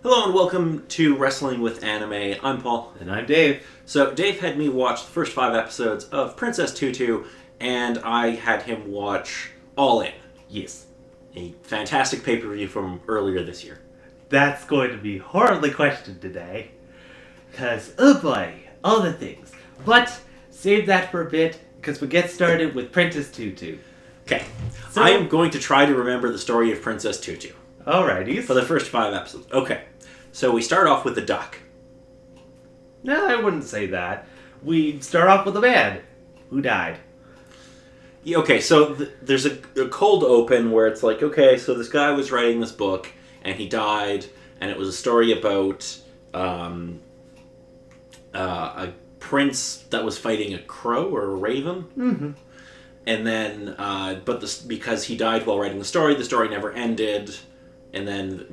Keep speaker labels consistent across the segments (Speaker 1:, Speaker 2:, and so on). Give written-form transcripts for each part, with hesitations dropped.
Speaker 1: Hello and welcome to Wrestling with Anime. I'm Paul.
Speaker 2: And I'm Dave.
Speaker 1: So Dave had me watch the first 5 episodes of Princess Tutu, and I had him watch All In.
Speaker 2: Yes.
Speaker 1: A fantastic pay-per-view from earlier this year.
Speaker 2: That's going to be horribly questioned today. Because, oh boy, all the things. But, save that for a bit, because we'll get started with Princess Tutu.
Speaker 1: Okay.
Speaker 2: So,
Speaker 1: I am going to try to remember the story of Princess Tutu.
Speaker 2: Alrighty.
Speaker 1: For the first 5 episodes. Okay. So we start off with the duck.
Speaker 2: No, I wouldn't say that. We start off with a man who died.
Speaker 1: Yeah, okay, so there's a cold open where it's like, okay, so this guy was writing this book, and he died, and it was a story about a prince that was fighting a crow or a raven.
Speaker 2: Mm-hmm.
Speaker 1: And then, because he died while writing the story never ended, and then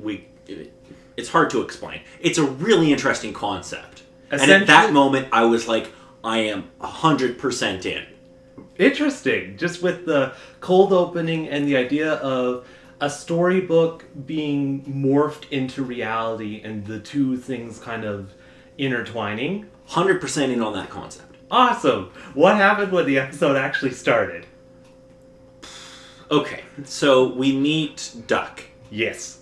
Speaker 1: it's hard to explain. It's a really interesting concept. And at that moment, I was like, I am 100% in.
Speaker 2: Interesting. Just with the cold opening and the idea of a storybook being morphed into reality and the two things kind of intertwining.
Speaker 1: 100% in on that concept.
Speaker 2: Awesome. What happened when the episode actually started?
Speaker 1: Okay, so we meet Duck.
Speaker 2: Yes.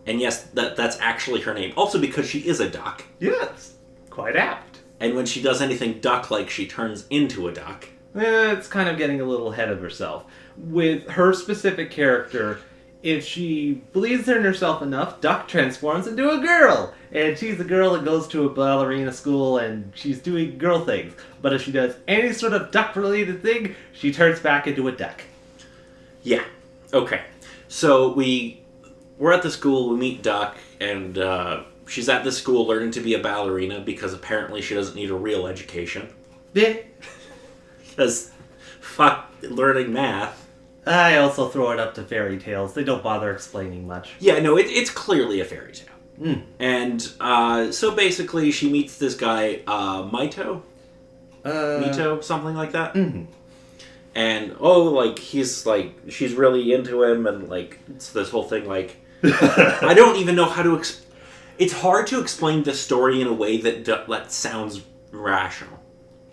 Speaker 1: And yes, that's actually her name. Also because she is a duck.
Speaker 2: Yes. Quite apt.
Speaker 1: And when she does anything duck-like, she turns into a duck.
Speaker 2: It's kind of getting a little ahead of herself. With her specific character, if she believes in herself enough, Duck transforms into a girl. And she's a girl that goes to a ballerina school and she's doing girl things. But if she does any sort of duck-related thing, she turns back into a duck.
Speaker 1: Yeah. Okay. So we're at the school, we meet Duck, and she's at this school learning to be a ballerina because apparently she doesn't need a real education.
Speaker 2: Yeah.
Speaker 1: Because, fuck, learning math.
Speaker 2: I also throw it up to fairy tales. They don't bother explaining much.
Speaker 1: Yeah, no, it's clearly a fairy tale.
Speaker 2: Mm.
Speaker 1: And so basically she meets this guy, Mito? Mito, something like that?
Speaker 2: Mm-hmm.
Speaker 1: And, she's really into him, and, it's this whole thing, I don't even know how to it's hard to explain the story in a way that sounds rational.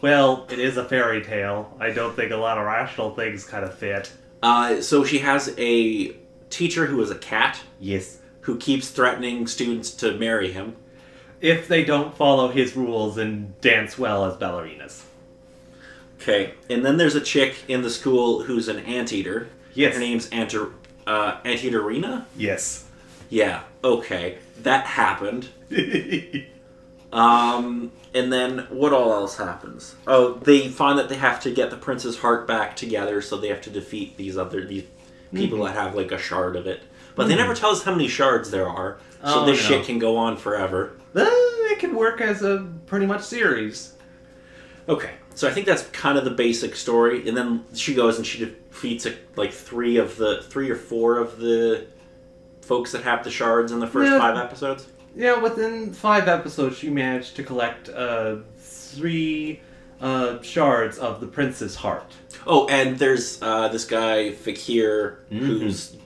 Speaker 2: Well, it is a fairy tale. I don't think a lot of rational things kind of fit.
Speaker 1: So she has a teacher who is a cat.
Speaker 2: Yes.
Speaker 1: Who keeps threatening students to marry him.
Speaker 2: If they don't follow his rules and dance well as ballerinas.
Speaker 1: Okay, and then there's a chick in the school who's an anteater.
Speaker 2: Yes.
Speaker 1: Her name's Anteaterina?
Speaker 2: Yes.
Speaker 1: Yeah, okay. That happened. And then what all else happens? Oh, they find that they have to get the prince's heart back together, so they have to defeat these people that have a shard of it. But they never tell us how many shards there are, so this shit can go on forever.
Speaker 2: It can work as a pretty much series.
Speaker 1: Okay, so I think that's kind of the basic story, and then she goes and she defeats 3 or 4 of the folks that have the shards in the first 5 episodes.
Speaker 2: Yeah, within 5 episodes, she managed to collect 3 shards of the prince's heart.
Speaker 1: Oh, and there's this guy Fakir who's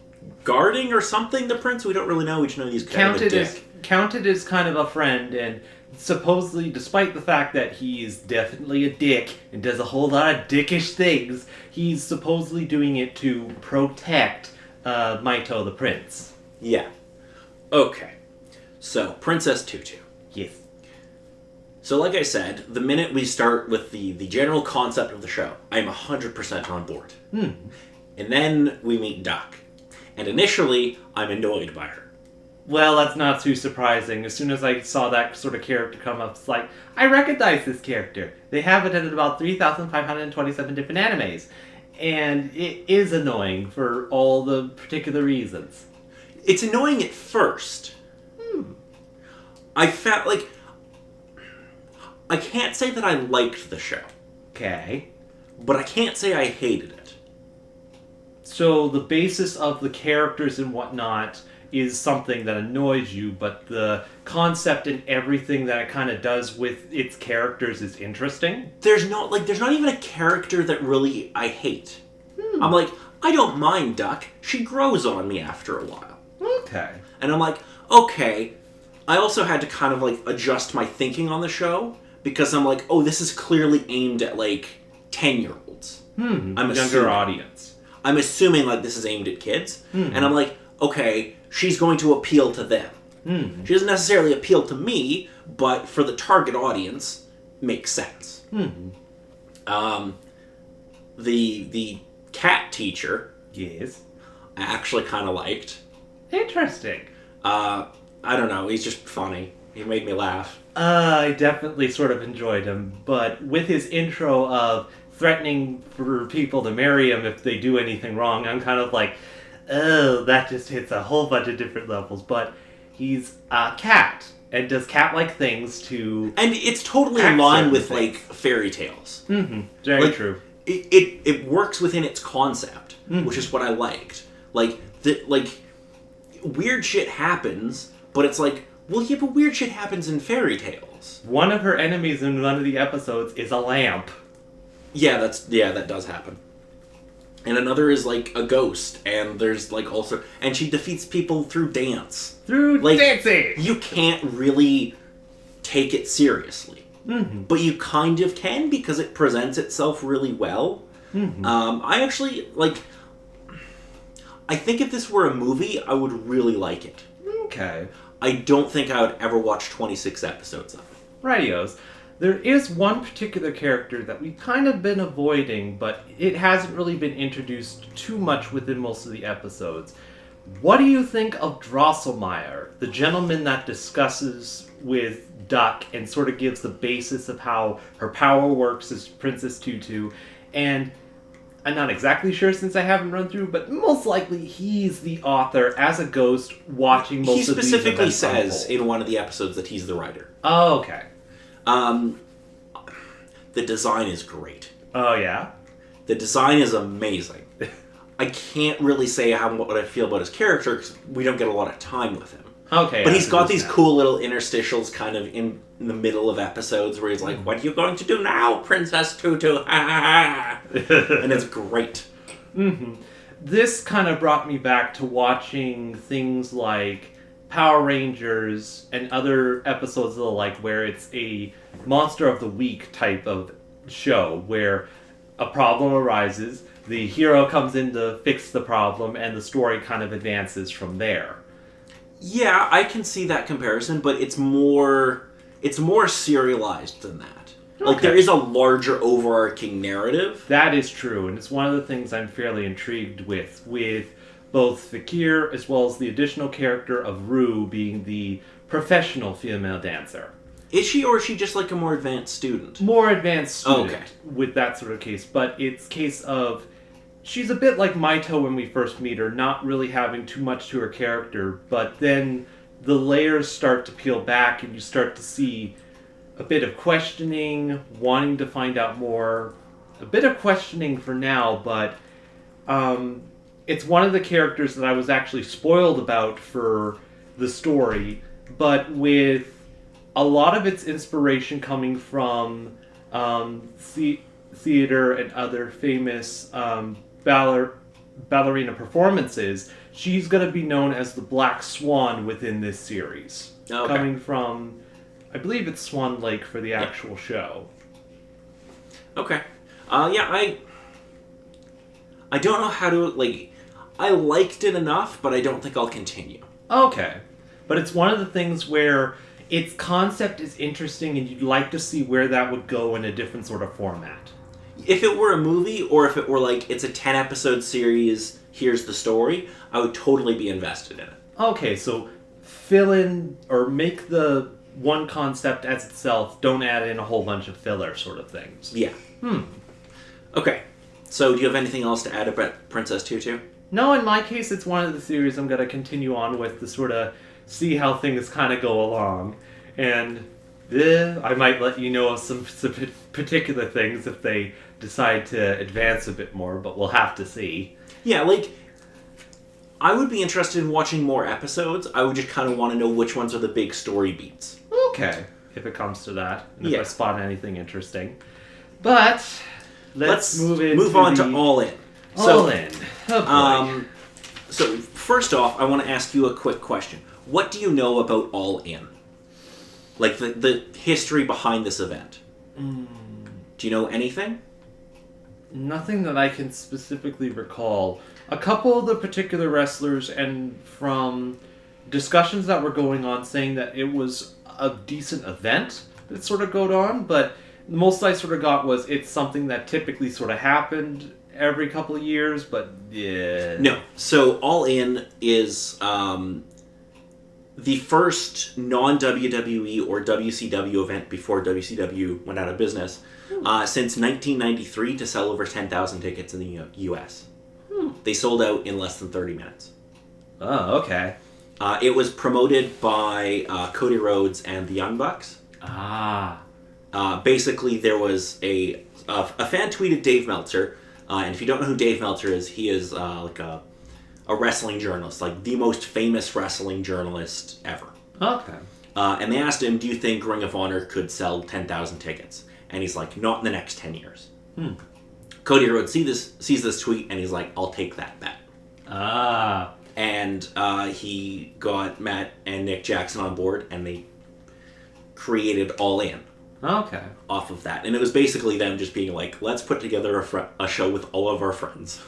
Speaker 1: guarding or something the prince. We don't really know. We just know he's
Speaker 2: counted as kind of a friend, and supposedly, despite the fact that he's definitely a dick and does a whole lot of dickish things, he's supposedly doing it to protect Mito the prince.
Speaker 1: Yeah. Okay. So, Princess Tutu.
Speaker 2: Yes.
Speaker 1: So, like I said, the minute we start with the general concept of the show, I'm 100% on board. And then we meet Duck. And initially, I'm annoyed by her.
Speaker 2: Well, that's not too surprising. As soon as I saw that sort of character come up, it's like, I recognize this character. They have it in about 3,527 different animes. And it is annoying for all the particular reasons.
Speaker 1: It's annoying at first. I felt I can't say that I liked the show.
Speaker 2: Okay.
Speaker 1: But I can't say I hated it.
Speaker 2: So the basis of the characters and whatnot is something that annoys you, but the concept and everything that it kind of does with its characters is interesting?
Speaker 1: There's not even a character that really I hate. I'm I don't mind Duck. She grows on me after a while.
Speaker 2: Okay.
Speaker 1: And I'm okay, I also had to kind of, like, adjust my thinking on the show, because I'm like, oh, this is clearly aimed at, like, 10-year-olds.
Speaker 2: I'm younger audience.
Speaker 1: I'm assuming, like, this is aimed at kids. And I'm like, okay, she's going to appeal to them. She doesn't necessarily appeal to me, but for the target audience, makes sense. The cat teacher...
Speaker 2: Yes.
Speaker 1: I actually kind of liked.
Speaker 2: Interesting.
Speaker 1: I don't know, he's just funny. He made me laugh.
Speaker 2: I definitely sort of enjoyed him, but with his intro of threatening for people to marry him if they do anything wrong, I'm kind of like, oh, that just hits a whole bunch of different levels. But he's a cat, and does cat-like things to...
Speaker 1: And it's totally in line with, like, fairy tales.
Speaker 2: Very
Speaker 1: like,
Speaker 2: true.
Speaker 1: It works within its concept, which is what I liked. Like, weird shit happens, but it's like, well, yeah, but weird shit happens in fairy tales.
Speaker 2: One of her enemies in one of the episodes is a lamp.
Speaker 1: Yeah, that does happen. And another is, like, a ghost, and there's, like, also... And she defeats people through dance.
Speaker 2: Through dancing!
Speaker 1: You can't really take it seriously. But you kind of can, because it presents itself really well. I actually, like... I think if this were a movie, I would really like it.
Speaker 2: Okay.
Speaker 1: I don't think I would ever watch 26 episodes of it.
Speaker 2: Radios. There is one particular character that we've kind of been avoiding, but it hasn't really been introduced too much within most of the episodes. What do you think of Drosselmeyer, the gentleman that discusses with Duck and sort of gives the basis of how her power works as Princess Tutu? And I'm not exactly sure since I haven't run through, but most likely he's the author as a ghost watching most of these events.
Speaker 1: He specifically says in one of the episodes that he's the writer.
Speaker 2: Oh, okay.
Speaker 1: The design is great.
Speaker 2: Oh, yeah?
Speaker 1: The design is amazing. I can't really say what I feel about his character, because we don't get a lot of time with him.
Speaker 2: Okay.
Speaker 1: But he's got these cool little interstitials kind of in the middle of episodes where he's like, what are you going to do now, Princess Tutu? And it's great.
Speaker 2: This kind of brought me back to watching things like Power Rangers and other episodes of the like, where it's a Monster of the Week type of show where a problem arises, the hero comes in to fix the problem, and the story kind of advances from there.
Speaker 1: Yeah, I can see that comparison, but it's more serialized than that. Okay. Like, there is a larger overarching narrative.
Speaker 2: That is true, and it's one of the things I'm fairly intrigued with both Fakir as well as the additional character of Rue being the professional female dancer.
Speaker 1: Is she, or is she just like a more advanced student?
Speaker 2: More advanced student,
Speaker 1: okay.
Speaker 2: With that sort of case, but it's case of she's a bit like Maito when we first meet her, not really having too much to her character, but then the layers start to peel back and you start to see a bit of questioning, wanting to find out more, a bit of questioning for now, but it's one of the characters that I was actually spoiled about for the story, but with a lot of its inspiration coming from theater and other famous ballerina performances, she's going to be known as the Black Swan within this series.
Speaker 1: Okay.
Speaker 2: Coming from, I believe it's Swan Lake for the actual show.
Speaker 1: Okay. I don't know how to, like, I liked it enough, but I don't think I'll continue.
Speaker 2: Okay. But it's one of the things where its concept is interesting and you'd like to see where that would go in a different sort of format.
Speaker 1: If it were a movie, or if it were like, it's a 10-episode series, here's the story, I would totally be invested in it.
Speaker 2: Okay, so fill in, or make the one concept as itself, don't add in a whole bunch of filler sort of things.
Speaker 1: Yeah. Okay, so do you have anything else to add about Princess Tutu?
Speaker 2: No, in my case, it's one of the series I'm going to continue on with to sort of see how things kind of go along. And I might let you know of some particular things if they decide to advance a bit more, but we'll have to see.
Speaker 1: Yeah, like, I would be interested in watching more episodes. I would just kind of want to know which ones are the big story beats.
Speaker 2: Okay, if it comes to that. And if I spot anything interesting. But let's move
Speaker 1: on to All In.
Speaker 2: All In. Oh, boy.
Speaker 1: So, first off, I want to ask you a quick question. What do you know about All In? Like, the history behind this event. Do you know anything?
Speaker 2: Nothing that I can specifically recall. A couple of the particular wrestlers, and from discussions that were going on, saying that it was a decent event that sort of going on, but the most I sort of got was it's something that typically sort of happened every couple of years, but yeah.
Speaker 1: No. So All In is the first non-WWE or WCW event before WCW went out of business since 1993 to sell over 10,000 tickets in the U.S. They sold out in less than 30 minutes.
Speaker 2: Oh, okay.
Speaker 1: It was promoted by Cody Rhodes and the Young Bucks. Basically, there was a fan tweeted Dave Meltzer, and if you don't know who Dave Meltzer is, he is like a wrestling journalist, like the most famous wrestling journalist ever.
Speaker 2: Okay.
Speaker 1: And they asked him, do you think Ring of Honor could sell 10,000 tickets? And he's like, not in the next 10 years. Cody Rhodes sees this tweet, and he's like, I'll take that bet. And he got Matt and Nick Jackson on board, and they created All In.
Speaker 2: Okay.
Speaker 1: Off of that. And it was basically them just being like, let's put together a show with all of our friends.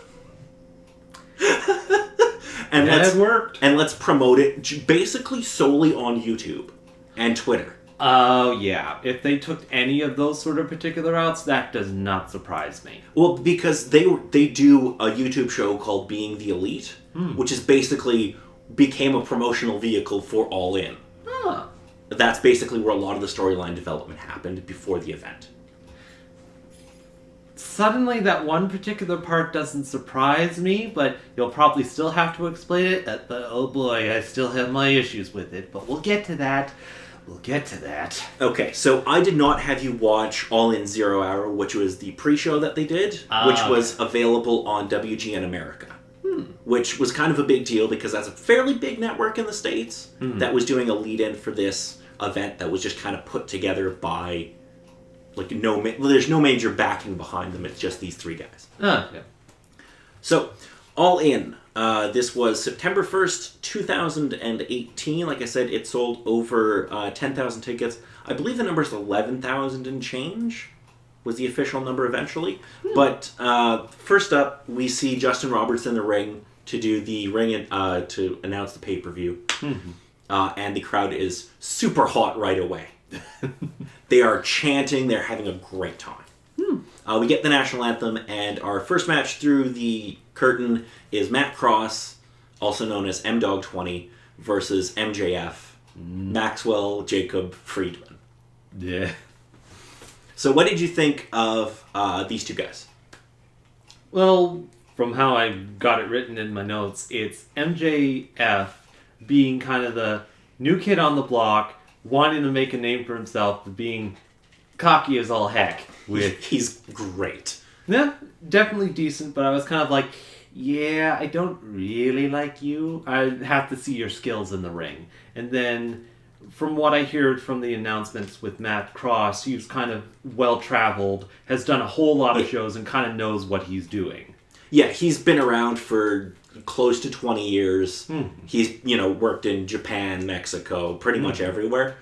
Speaker 1: And
Speaker 2: it worked.
Speaker 1: And let's promote it basically solely on YouTube and Twitter.
Speaker 2: Oh, yeah. If they took any of those sort of particular routes, that does not surprise me.
Speaker 1: Well, because they do a YouTube show called Being the Elite, which is basically became a promotional vehicle for All In. That's basically where a lot of the storyline development happened before the event.
Speaker 2: Suddenly, that one particular part doesn't surprise me, but you'll probably still have to explain it. Oh boy, I still have my issues with it, but we'll get to that. Okay,
Speaker 1: so I did not have you watch All In 0 Hour, which was the pre-show that they did, which was available on WGN America. Which was kind of a big deal because that's a fairly big network in the States that was doing a lead-in for this event that was just kind of put together by, like, there's no major backing behind them, it's just these three guys.
Speaker 2: Yeah.
Speaker 1: So, All In. This was September 1st, 2018. Like I said, it sold over 10,000 tickets. I believe the number is 11,000 and change was the official number eventually. But first up, we see Justin Roberts in the ring to do the ring to announce the pay-per-view. And the crowd is super hot right away. They are chanting. They're having a great time. We get the national anthem, and our first match through the curtain is Matt Cross, also known as M-Dog 20, versus MJF, Maxwell Jacob Friedman.
Speaker 2: Yeah.
Speaker 1: So what did you think of these two guys?
Speaker 2: Well, from how I got it written in my notes, it's MJF being kind of the new kid on the block, wanting to make a name for himself, but being cocky as all heck.
Speaker 1: He's great.
Speaker 2: Yeah, definitely decent, but I was kind of like, yeah, I don't really like you. I have to see your skills in the ring. And then, from what I heard from the announcements with Matt Cross, he's kind of well-traveled, has done a whole lot of shows, and kind of knows what he's doing.
Speaker 1: Yeah, he's been around for close to 20 years. He's, worked in Japan, Mexico, pretty much everywhere.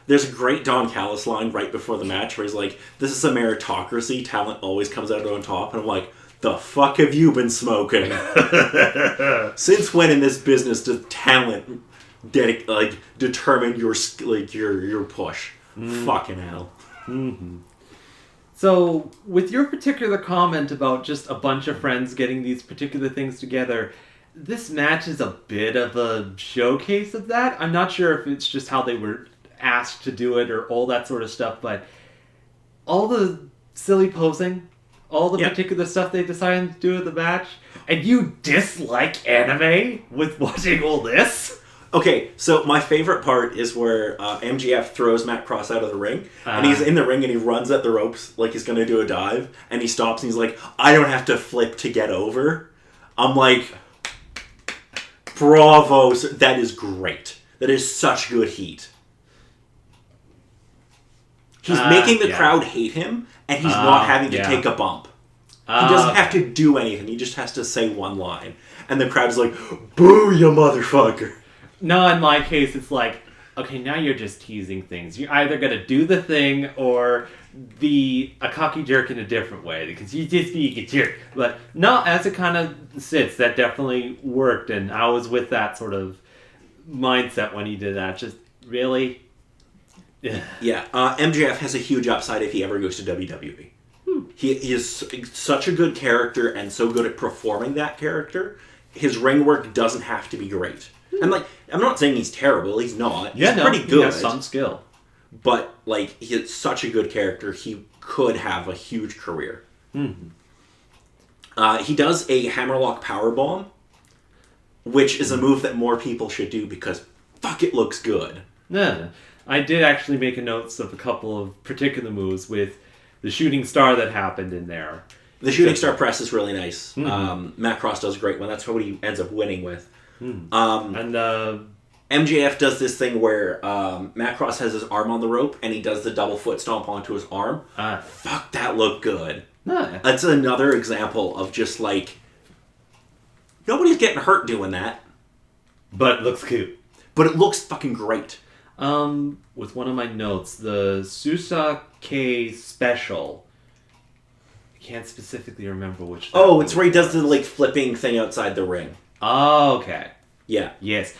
Speaker 1: There's a great Don Callis line right before the match where he's like, this is a meritocracy, talent always comes out on top. And I'm like, the fuck have you been smoking? Since when in this business does talent determine your push? Fucking hell.
Speaker 2: So, with your particular comment about just a bunch of friends getting these particular things together, this match is a bit of a showcase of that. I'm not sure if it's just how they were asked to do it or all that sort of stuff, but all the silly posing, all the particular stuff they decided to do in the match, and you dislike anime with watching all this?
Speaker 1: Okay, so my favorite part is where MGF throws Matt Cross out of the ring, and he's in the ring and he runs at the ropes like he's going to do a dive, and he stops and he's like, I don't have to flip to get over. I'm like, bravo, that is great. That is such good heat. He's making the crowd hate him, and he's not having to take a bump. He doesn't have to do anything. He just has to say one line. And the crowd's like, boo, you motherfucker.
Speaker 2: No, in my case, it's like, okay, now you're just teasing things. You're either going to do the thing or be a cocky jerk in a different way, because you just being a jerk. But no, as it kind of sits, that definitely worked, and I was with that sort of mindset when he did that. Just, really?
Speaker 1: Yeah, MJF has a huge upside if he ever goes to WWE. He is such a good character and so good at performing that character. His ring work doesn't have to be great. And, like, I'm not saying he's terrible. He's not. He's pretty good.
Speaker 2: He has some skill.
Speaker 1: But, like, he's such a good character, he could have a huge career.
Speaker 2: Mm-hmm.
Speaker 1: He does a hammerlock powerbomb, which is a move that more people should do because, fuck, it looks good.
Speaker 2: Yeah. I did actually make a notes of a couple of particular moves with the shooting star that happened in there.
Speaker 1: The shooting star press is really nice.
Speaker 2: Mm-hmm.
Speaker 1: Matt Cross does a great one. That's what he ends up winning with.
Speaker 2: Mm-hmm. And
Speaker 1: MJF does this thing where Matt Cross has his arm on the rope and he does the double foot stomp onto his arm. Fuck, that looked good. That's another example of just like, nobody's getting hurt doing that.
Speaker 2: But it looks cute.
Speaker 1: But it looks fucking great.
Speaker 2: With one of my notes, the Susake special. I can't specifically remember which.
Speaker 1: Oh, it's where he does the like flipping thing outside the ring.
Speaker 2: Oh, okay.
Speaker 1: Yeah.
Speaker 2: Yes.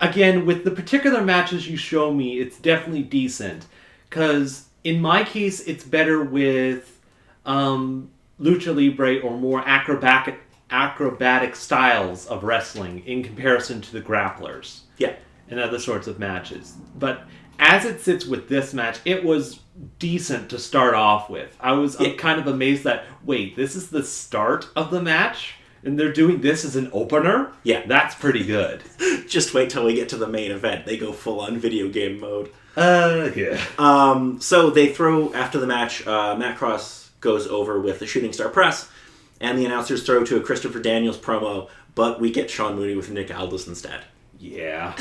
Speaker 2: Again, with the particular matches you show me, it's definitely decent. Because in my case, it's better with Lucha Libre or more acrobatic styles of wrestling in comparison to the grapplers.
Speaker 1: Yeah.
Speaker 2: And other sorts of matches. But as it sits with this match, it was decent to start off with. I'm kind of amazed that, wait, this is the start of the match? And they're doing this as an opener?
Speaker 1: Yeah.
Speaker 2: That's pretty good.
Speaker 1: Just wait till we get to the main event. They go full on video game mode.
Speaker 2: Yeah.
Speaker 1: So they throw, after the match, Matt Cross goes over with the shooting star press, and the announcers throw to a Christopher Daniels promo, but we get Sean Mooney with Nick Aldis instead.
Speaker 2: Yeah.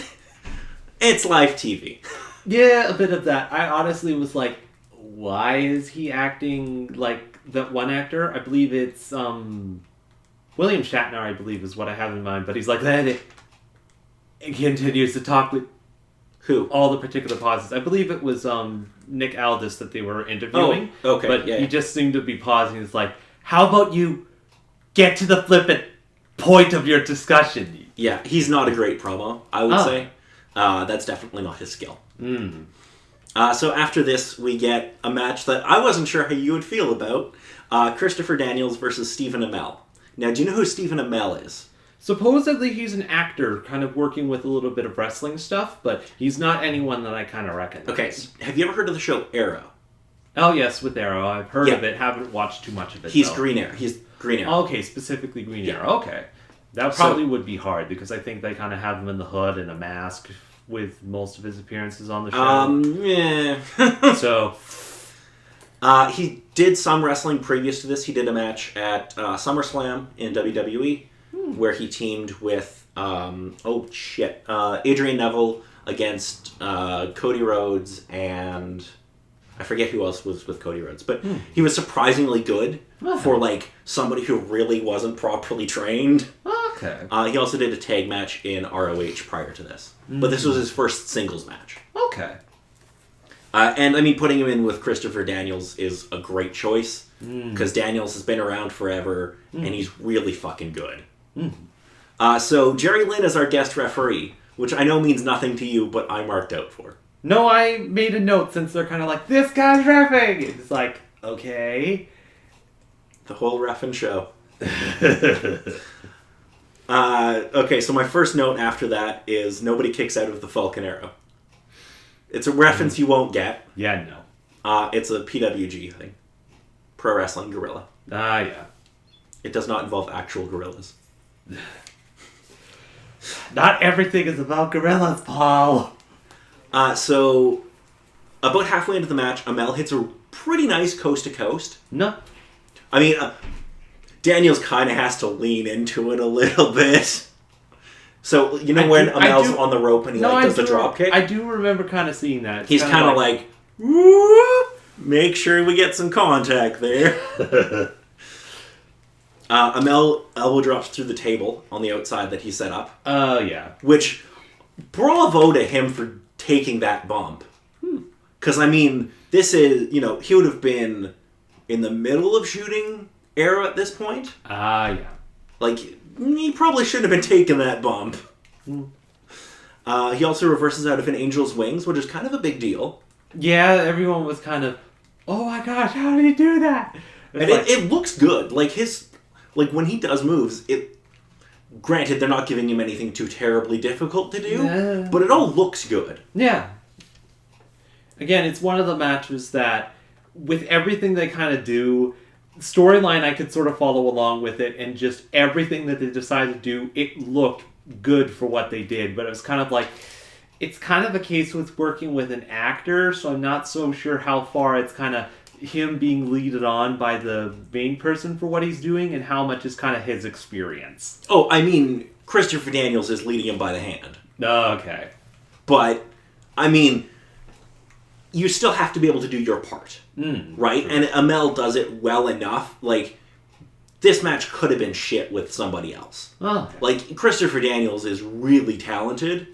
Speaker 1: It's live TV.
Speaker 2: Yeah, a bit of that. I honestly was like, why is he acting like that one actor? I believe it's William Shatner, I believe, is what I have in mind. But he's like, that. He continues to talk with
Speaker 1: who?
Speaker 2: All the particular pauses. I believe it was Nick Aldis that they were interviewing.
Speaker 1: Oh, okay.
Speaker 2: But he just seemed to be pausing. It's like, how about you get to the flippant point of your discussion?
Speaker 1: Yeah, he's not a great promo, I would say. That's definitely not his skill. So after this, we get a match that I wasn't sure how you would feel about. Christopher Daniels versus Stephen Amell. Now, do you know who Stephen Amell is?
Speaker 2: Supposedly he's an actor, kind of working with a little bit of wrestling stuff, but he's not anyone that I kind of recognize.
Speaker 1: Okay, have you ever heard of the show Arrow?
Speaker 2: Oh, yes, with Arrow. I've heard of it, haven't watched too much of it,
Speaker 1: He's Green Arrow. He's Green Arrow.
Speaker 2: Okay, specifically Green Arrow. Okay. That probably would be hard, because I think they kind of have him in the hood and a mask with most of his appearances on the show.
Speaker 1: Yeah.
Speaker 2: So...
Speaker 1: he did some wrestling previous to this. He did a match at SummerSlam in WWE where he teamed with, Adrian Neville against Cody Rhodes, and I forget who else was with Cody Rhodes. But he was surprisingly good for, like, somebody who really wasn't properly trained.
Speaker 2: Okay.
Speaker 1: He also did a tag match in ROH prior to this. But this was his first singles match.
Speaker 2: Okay.
Speaker 1: And, I mean, putting him in with Christopher Daniels is a great choice, because Daniels has been around forever, and he's really fucking good. So, Jerry Lynn is our guest referee, which I know means nothing to you, but I marked out for.
Speaker 2: No, I made a note, since they're kind of like, this guy's reffing! It's like, okay.
Speaker 1: The whole reffing show. Okay, so my first note after that is nobody kicks out of the Falcon Arrow. It's a reference you won't get.
Speaker 2: Yeah, no.
Speaker 1: It's a PWG thing. Pro Wrestling Gorilla.
Speaker 2: Yeah.
Speaker 1: It does not involve actual gorillas.
Speaker 2: Not everything is about gorillas, Paul.
Speaker 1: So, about halfway into the match, Amell hits a pretty nice coast-to-coast.
Speaker 2: No.
Speaker 1: I mean, Daniels kind of has to lean into it a little bit. So, you know when Amell's on the rope and he does the drop kick?
Speaker 2: I do remember kind of seeing that.
Speaker 1: He's kind of like, whoop, make sure we get some contact there. Amell elbow drops through the table on the outside that he set up.
Speaker 2: Oh, yeah.
Speaker 1: Which bravo to him for taking that bump. Because, I mean, this is, he would have been in the middle of shooting era at this point.
Speaker 2: Yeah.
Speaker 1: Like, he probably shouldn't have been taking that bump. He also reverses out of an angel's wings, which is kind of a big deal.
Speaker 2: Yeah, everyone was kind of, oh my gosh, how did he do that?
Speaker 1: And it looks good. Like, when he does moves, granted, they're not giving him anything too terribly difficult to do, but it all looks good.
Speaker 2: Yeah. Again, it's one of the matches that, with everything they kind of do, storyline I could sort of follow along with it, and just everything that they decided to do, it looked good for what they did, but it was kind of like, it's kind of a case with working with an actor, so I'm not so sure how far it's kind of him being leaded on by the main person for what he's doing, and how much is kind of his experience.
Speaker 1: Oh, I mean, Christopher Daniels is leading him by the hand.
Speaker 2: Okay.
Speaker 1: But, I mean, you still have to be able to do your part, right? And Amel does it well enough. Like, this match could have been shit with somebody else.
Speaker 2: Oh.
Speaker 1: Like, Christopher Daniels is really talented,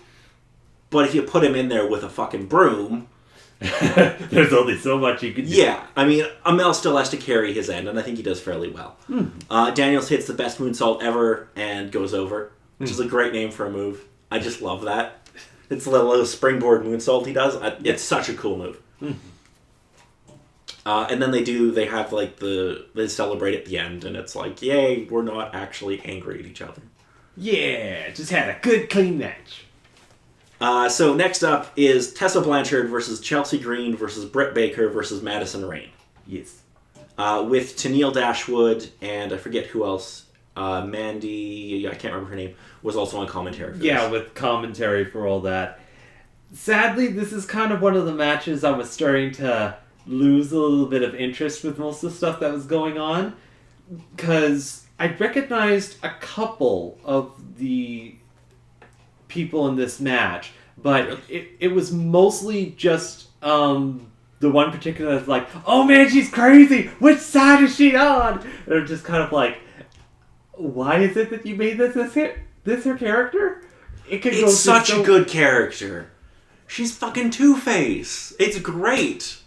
Speaker 1: but if you put him in there with a fucking broom...
Speaker 2: There's only so much you can do.
Speaker 1: Yeah, I mean, Amel still has to carry his end, and I think he does fairly well. Daniels hits the best moonsault ever and goes over, which is a great name for a move. I just love that. It's a little springboard moonsault he does. It's such a cool move. And then they have like they celebrate at the end, and it's like, yay, we're not actually angry at each other.
Speaker 2: Yeah, just had a good clean match.
Speaker 1: So next up is Tessa Blanchard versus Chelsea Green versus Britt Baker versus Madison Rayne.
Speaker 2: Yes.
Speaker 1: With Tennille Dashwood and I forget who else. Mandy, I can't remember her name, was also on commentary for
Speaker 2: Yeah,
Speaker 1: this.
Speaker 2: with commentary for all that. Sadly, this is kind of one of the matches I was starting to lose a little bit of interest with most of the stuff that was going on, because I recognized a couple of the people in this match, but it was mostly just the one particular that's like, oh man, she's crazy! Which side is she on? And I'm just kind of like, why is it that you made this her character?
Speaker 1: It's such a good character. She's fucking Two-Face. It's great.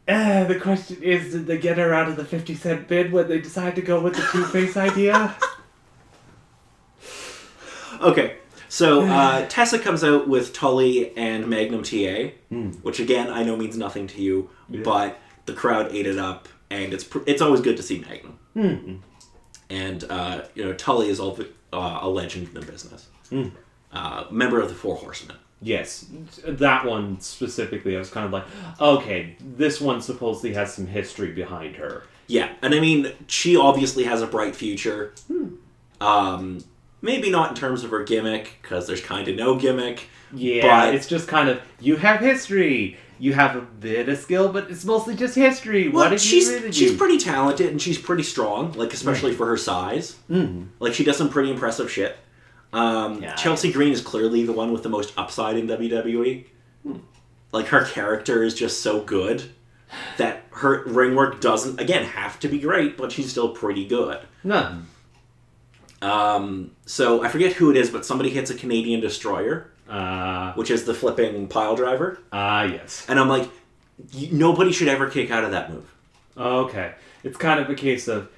Speaker 2: The question is, did they get her out of the 50-cent bid when they decided to go with the Two-Face idea?
Speaker 1: Okay, so Tessa comes out with Tully and Magnum TA, which again, I know means nothing to you, but the crowd ate it up, and it's always good to see Magnum. And, Tully is a legend in the business. Member of the Four Horsemen.
Speaker 2: Yes, that one specifically, I was kind of like, okay, this one supposedly has some history behind her.
Speaker 1: Yeah, and I mean, she obviously has a bright future. Maybe not in terms of her gimmick, because there's kind of no gimmick.
Speaker 2: Yeah, but it's just kind of, you have history. You have a bit of skill, but it's mostly just history.
Speaker 1: Well,
Speaker 2: what did you really do?
Speaker 1: She's pretty talented, and she's pretty strong, like, especially for her size. Like, she does some pretty impressive shit. Chelsea Green is clearly the one with the most upside in WWE. Like, her character is just so good that her ring work doesn't, again, have to be great, but she's still pretty good.
Speaker 2: No.
Speaker 1: So, I forget who it is, but somebody hits a Canadian Destroyer, which is the flipping pile driver.
Speaker 2: Yes.
Speaker 1: And I'm like, nobody should ever kick out of that move.
Speaker 2: Okay. It's kind of a case of,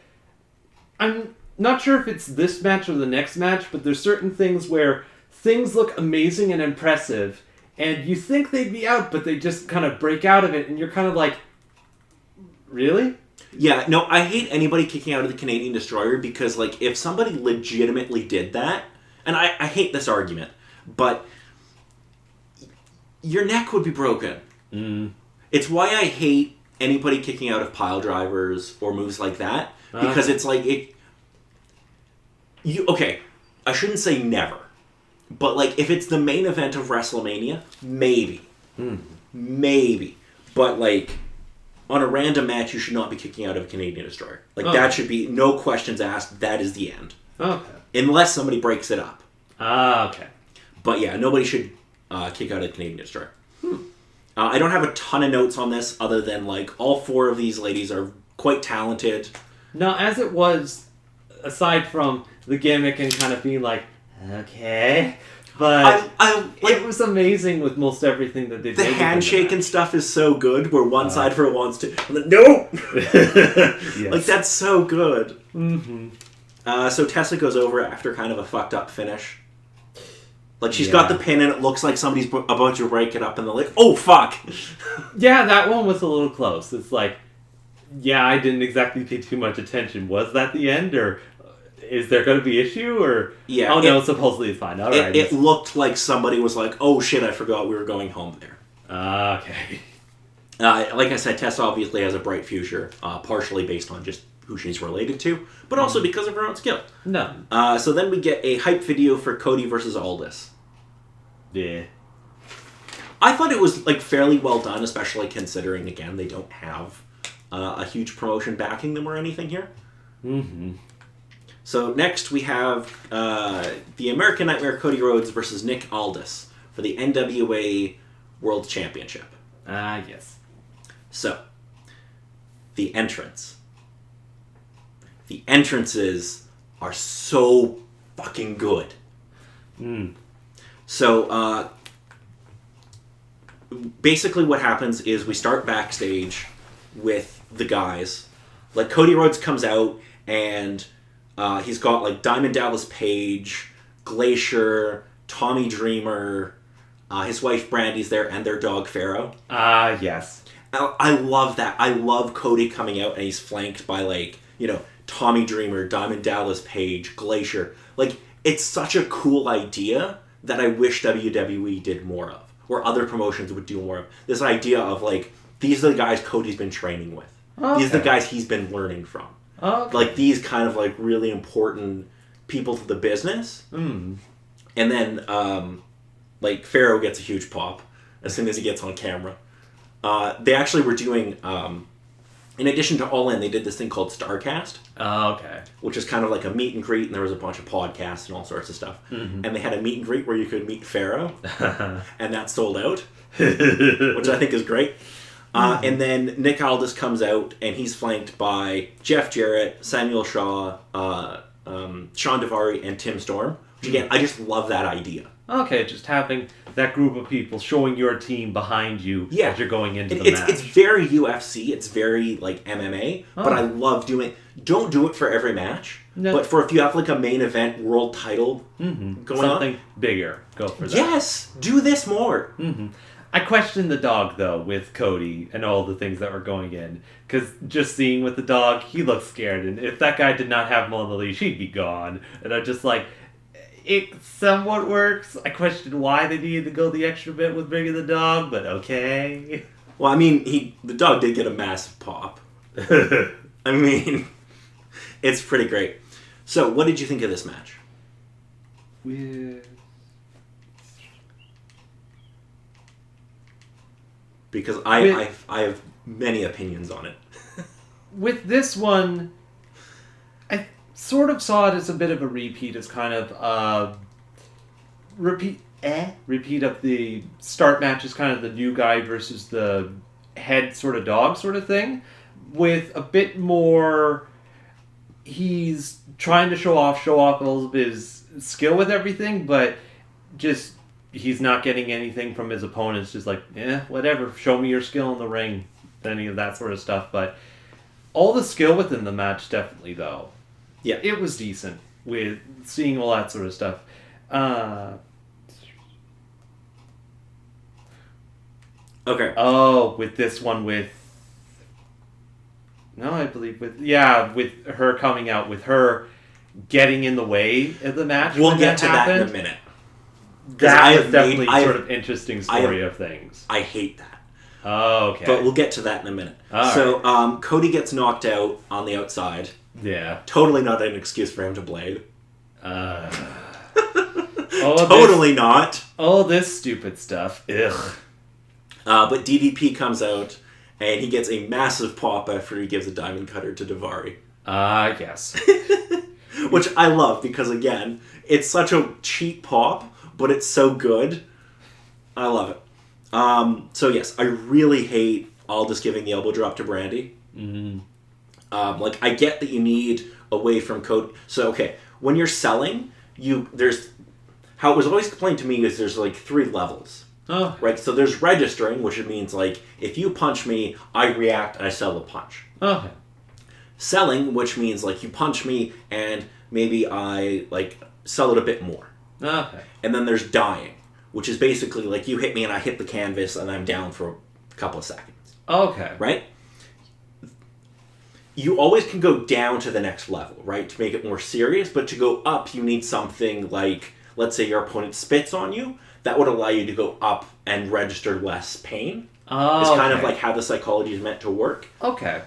Speaker 2: I'm not sure if it's this match or the next match, but there's certain things where things look amazing and impressive, and you think they'd be out, but they just kind of break out of it, and you're kind of like, really?
Speaker 1: Yeah, no, I hate anybody kicking out of the Canadian Destroyer because, like, if somebody legitimately did that, and I hate this argument, but your neck would be broken. It's why I hate anybody kicking out of pile drivers or moves like that, because it's like, okay, I shouldn't say never, but, like, if it's the main event of WrestleMania, maybe. Maybe. But, like, on a random match, you should not be kicking out of a Canadian Destroyer. Like, that should be, no questions asked, that is the end.
Speaker 2: Okay.
Speaker 1: Unless somebody breaks it up.
Speaker 2: Okay.
Speaker 1: But yeah, nobody should kick out of the Canadian Destroyer. I don't have a ton of notes on this, other than, like, all four of these ladies are quite talented.
Speaker 2: Now, as it was, aside from the gimmick and kind of being like, Okay. But
Speaker 1: like,
Speaker 2: it was amazing with most everything that they did.
Speaker 1: The handshake and stuff is so good, where one side for it wants to... And then, no! Yes. Like, that's so good.
Speaker 2: Mm-hmm.
Speaker 1: So Tessa goes over after kind of a fucked up finish. Like, she's got the pin and it looks like somebody's about to break it up and they're like, oh, fuck!
Speaker 2: Yeah, that one was a little close. It's like, yeah, I didn't exactly pay too much attention. Was that the end, or is there going to be issue, or...
Speaker 1: Yeah.
Speaker 2: Oh, no, supposedly it's fine. All right.
Speaker 1: It looked like somebody was like, oh, shit, I forgot we were going home there.
Speaker 2: Okay.
Speaker 1: Like I said, Tessa obviously has a bright future, partially based on just who she's related to, but also because of her own skill.
Speaker 2: No.
Speaker 1: So then we get a hype video for Cody versus Aldis.
Speaker 2: Yeah.
Speaker 1: I thought it was like fairly well done, especially considering, again, they don't have a huge promotion backing them or anything here.
Speaker 2: Mm-hmm.
Speaker 1: So next we have the American Nightmare Cody Rhodes versus Nick Aldis for the NWA World Championship.
Speaker 2: Yes.
Speaker 1: So, the entrance. The entrances are so fucking good. So, basically what happens is we start backstage with the guys. Like, Cody Rhodes comes out and he's got, like, Diamond Dallas Page, Glacier, Tommy Dreamer, his wife Brandy's there, and their dog Pharaoh.
Speaker 2: Yes.
Speaker 1: I love that. I love Cody coming out and he's flanked by, like, you know, Tommy Dreamer, Diamond Dallas Page, Glacier. Like, it's such a cool idea that I wish WWE did more of, or other promotions would do more of. This idea of, like, these are the guys Cody's been training with. Okay. These are the guys he's been learning from. Okay. Like, these kind of, like, really important people to the business. And then, like, Pharaoh gets a huge pop as soon as he gets on camera. They actually were doing, in addition to All In, they did this thing called StarCast.
Speaker 2: Oh, okay.
Speaker 1: Which is kind of like a meet and greet, and there was a bunch of podcasts and all sorts of stuff. And they had a meet and greet where you could meet Pharaoh, and that sold out, which I think is great. And then Nick Aldis comes out, and he's flanked by Jeff Jarrett, Samuel Shaw, Sean Devari, and Tim Storm. Which, again, I just love that idea.
Speaker 2: Okay, just having that group of people showing your team behind you as you're going into the match.
Speaker 1: It's very UFC. It's very, like, MMA. But I love doing... Don't do it for every match. No. But for if you have, like, a main event world title going on...
Speaker 2: Something bigger. Go for that.
Speaker 1: Yes! Do this more!
Speaker 2: I questioned the dog, though, with Cody and all the things that were going in. Because just seeing with the dog, he looked scared. And if that guy did not have him on the leash, he'd be gone. And I'm just like... It somewhat works. I questioned why they needed to go the extra bit with bringing the dog, but okay.
Speaker 1: Well, I mean, the dog did get a massive pop. I mean, it's pretty great. So, what did you think of this match? Because I have many opinions on it.
Speaker 2: With this one, I sort of saw it as a bit of a repeat. It's kind of repeat of the start match is kind of the new guy versus the head sort of dog sort of thing, with a bit more. He's trying to show off all of his skill with everything, but just he's not getting anything from his opponents. Just like, whatever, show me your skill in the ring, any of that sort of stuff. But all the skill within the match, definitely, though. Yeah, it was decent with seeing all that sort of stuff.
Speaker 1: Okay.
Speaker 2: Oh, with this one I believe with her coming out, with her getting in the way of the match.
Speaker 1: We'll get to that in a minute.
Speaker 2: That was definitely sort of interesting story of things.
Speaker 1: I hate that.
Speaker 2: Oh, okay.
Speaker 1: But we'll get to that in a minute. So, Cody gets knocked out on the outside.
Speaker 2: Yeah.
Speaker 1: Totally not an excuse for him to blade.
Speaker 2: Totally
Speaker 1: not.
Speaker 2: All this stupid stuff. Ugh.
Speaker 1: But DDP comes out, and he gets a massive pop after he gives a diamond cutter to Davari.
Speaker 2: Yes.
Speaker 1: Which I love, because, again, it's such a cheap pop, but it's so good. I love it. So, yes, I really hate Aldis giving the elbow drop to Brandy. I get that you need away from Cody. So, okay, when you're selling, there's how it was always explained to me is there's like 3 levels.
Speaker 2: Oh.
Speaker 1: Right? So there's registering, which means like if you punch me, I react and I sell the punch.
Speaker 2: Okay.
Speaker 1: Selling, which means like you punch me and maybe I like sell it a bit more.
Speaker 2: Okay.
Speaker 1: And then there's dying, which is basically like you hit me and I hit the canvas and I'm down for a couple of seconds.
Speaker 2: Okay.
Speaker 1: Right? You always can go down to the next level, right? To make it more serious, but to go up you need something like, let's say your opponent spits on you, that would allow you to go up and register less pain.
Speaker 2: Oh,
Speaker 1: it's kind of like how the psychology is meant to work.
Speaker 2: Okay.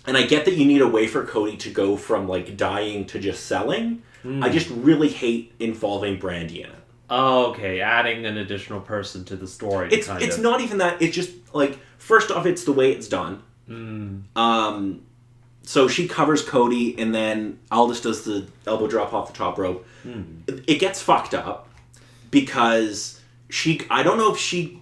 Speaker 1: And I get that you need a way for Cody to go from like dying to just selling. I just really hate involving Brandy in it.
Speaker 2: Oh, okay. Adding an additional person to the story.
Speaker 1: It's not even that. It's just like, first off, it's the way it's done. So she covers Cody, and then Aldous does the elbow drop off the top rope. It gets fucked up because I don't know if she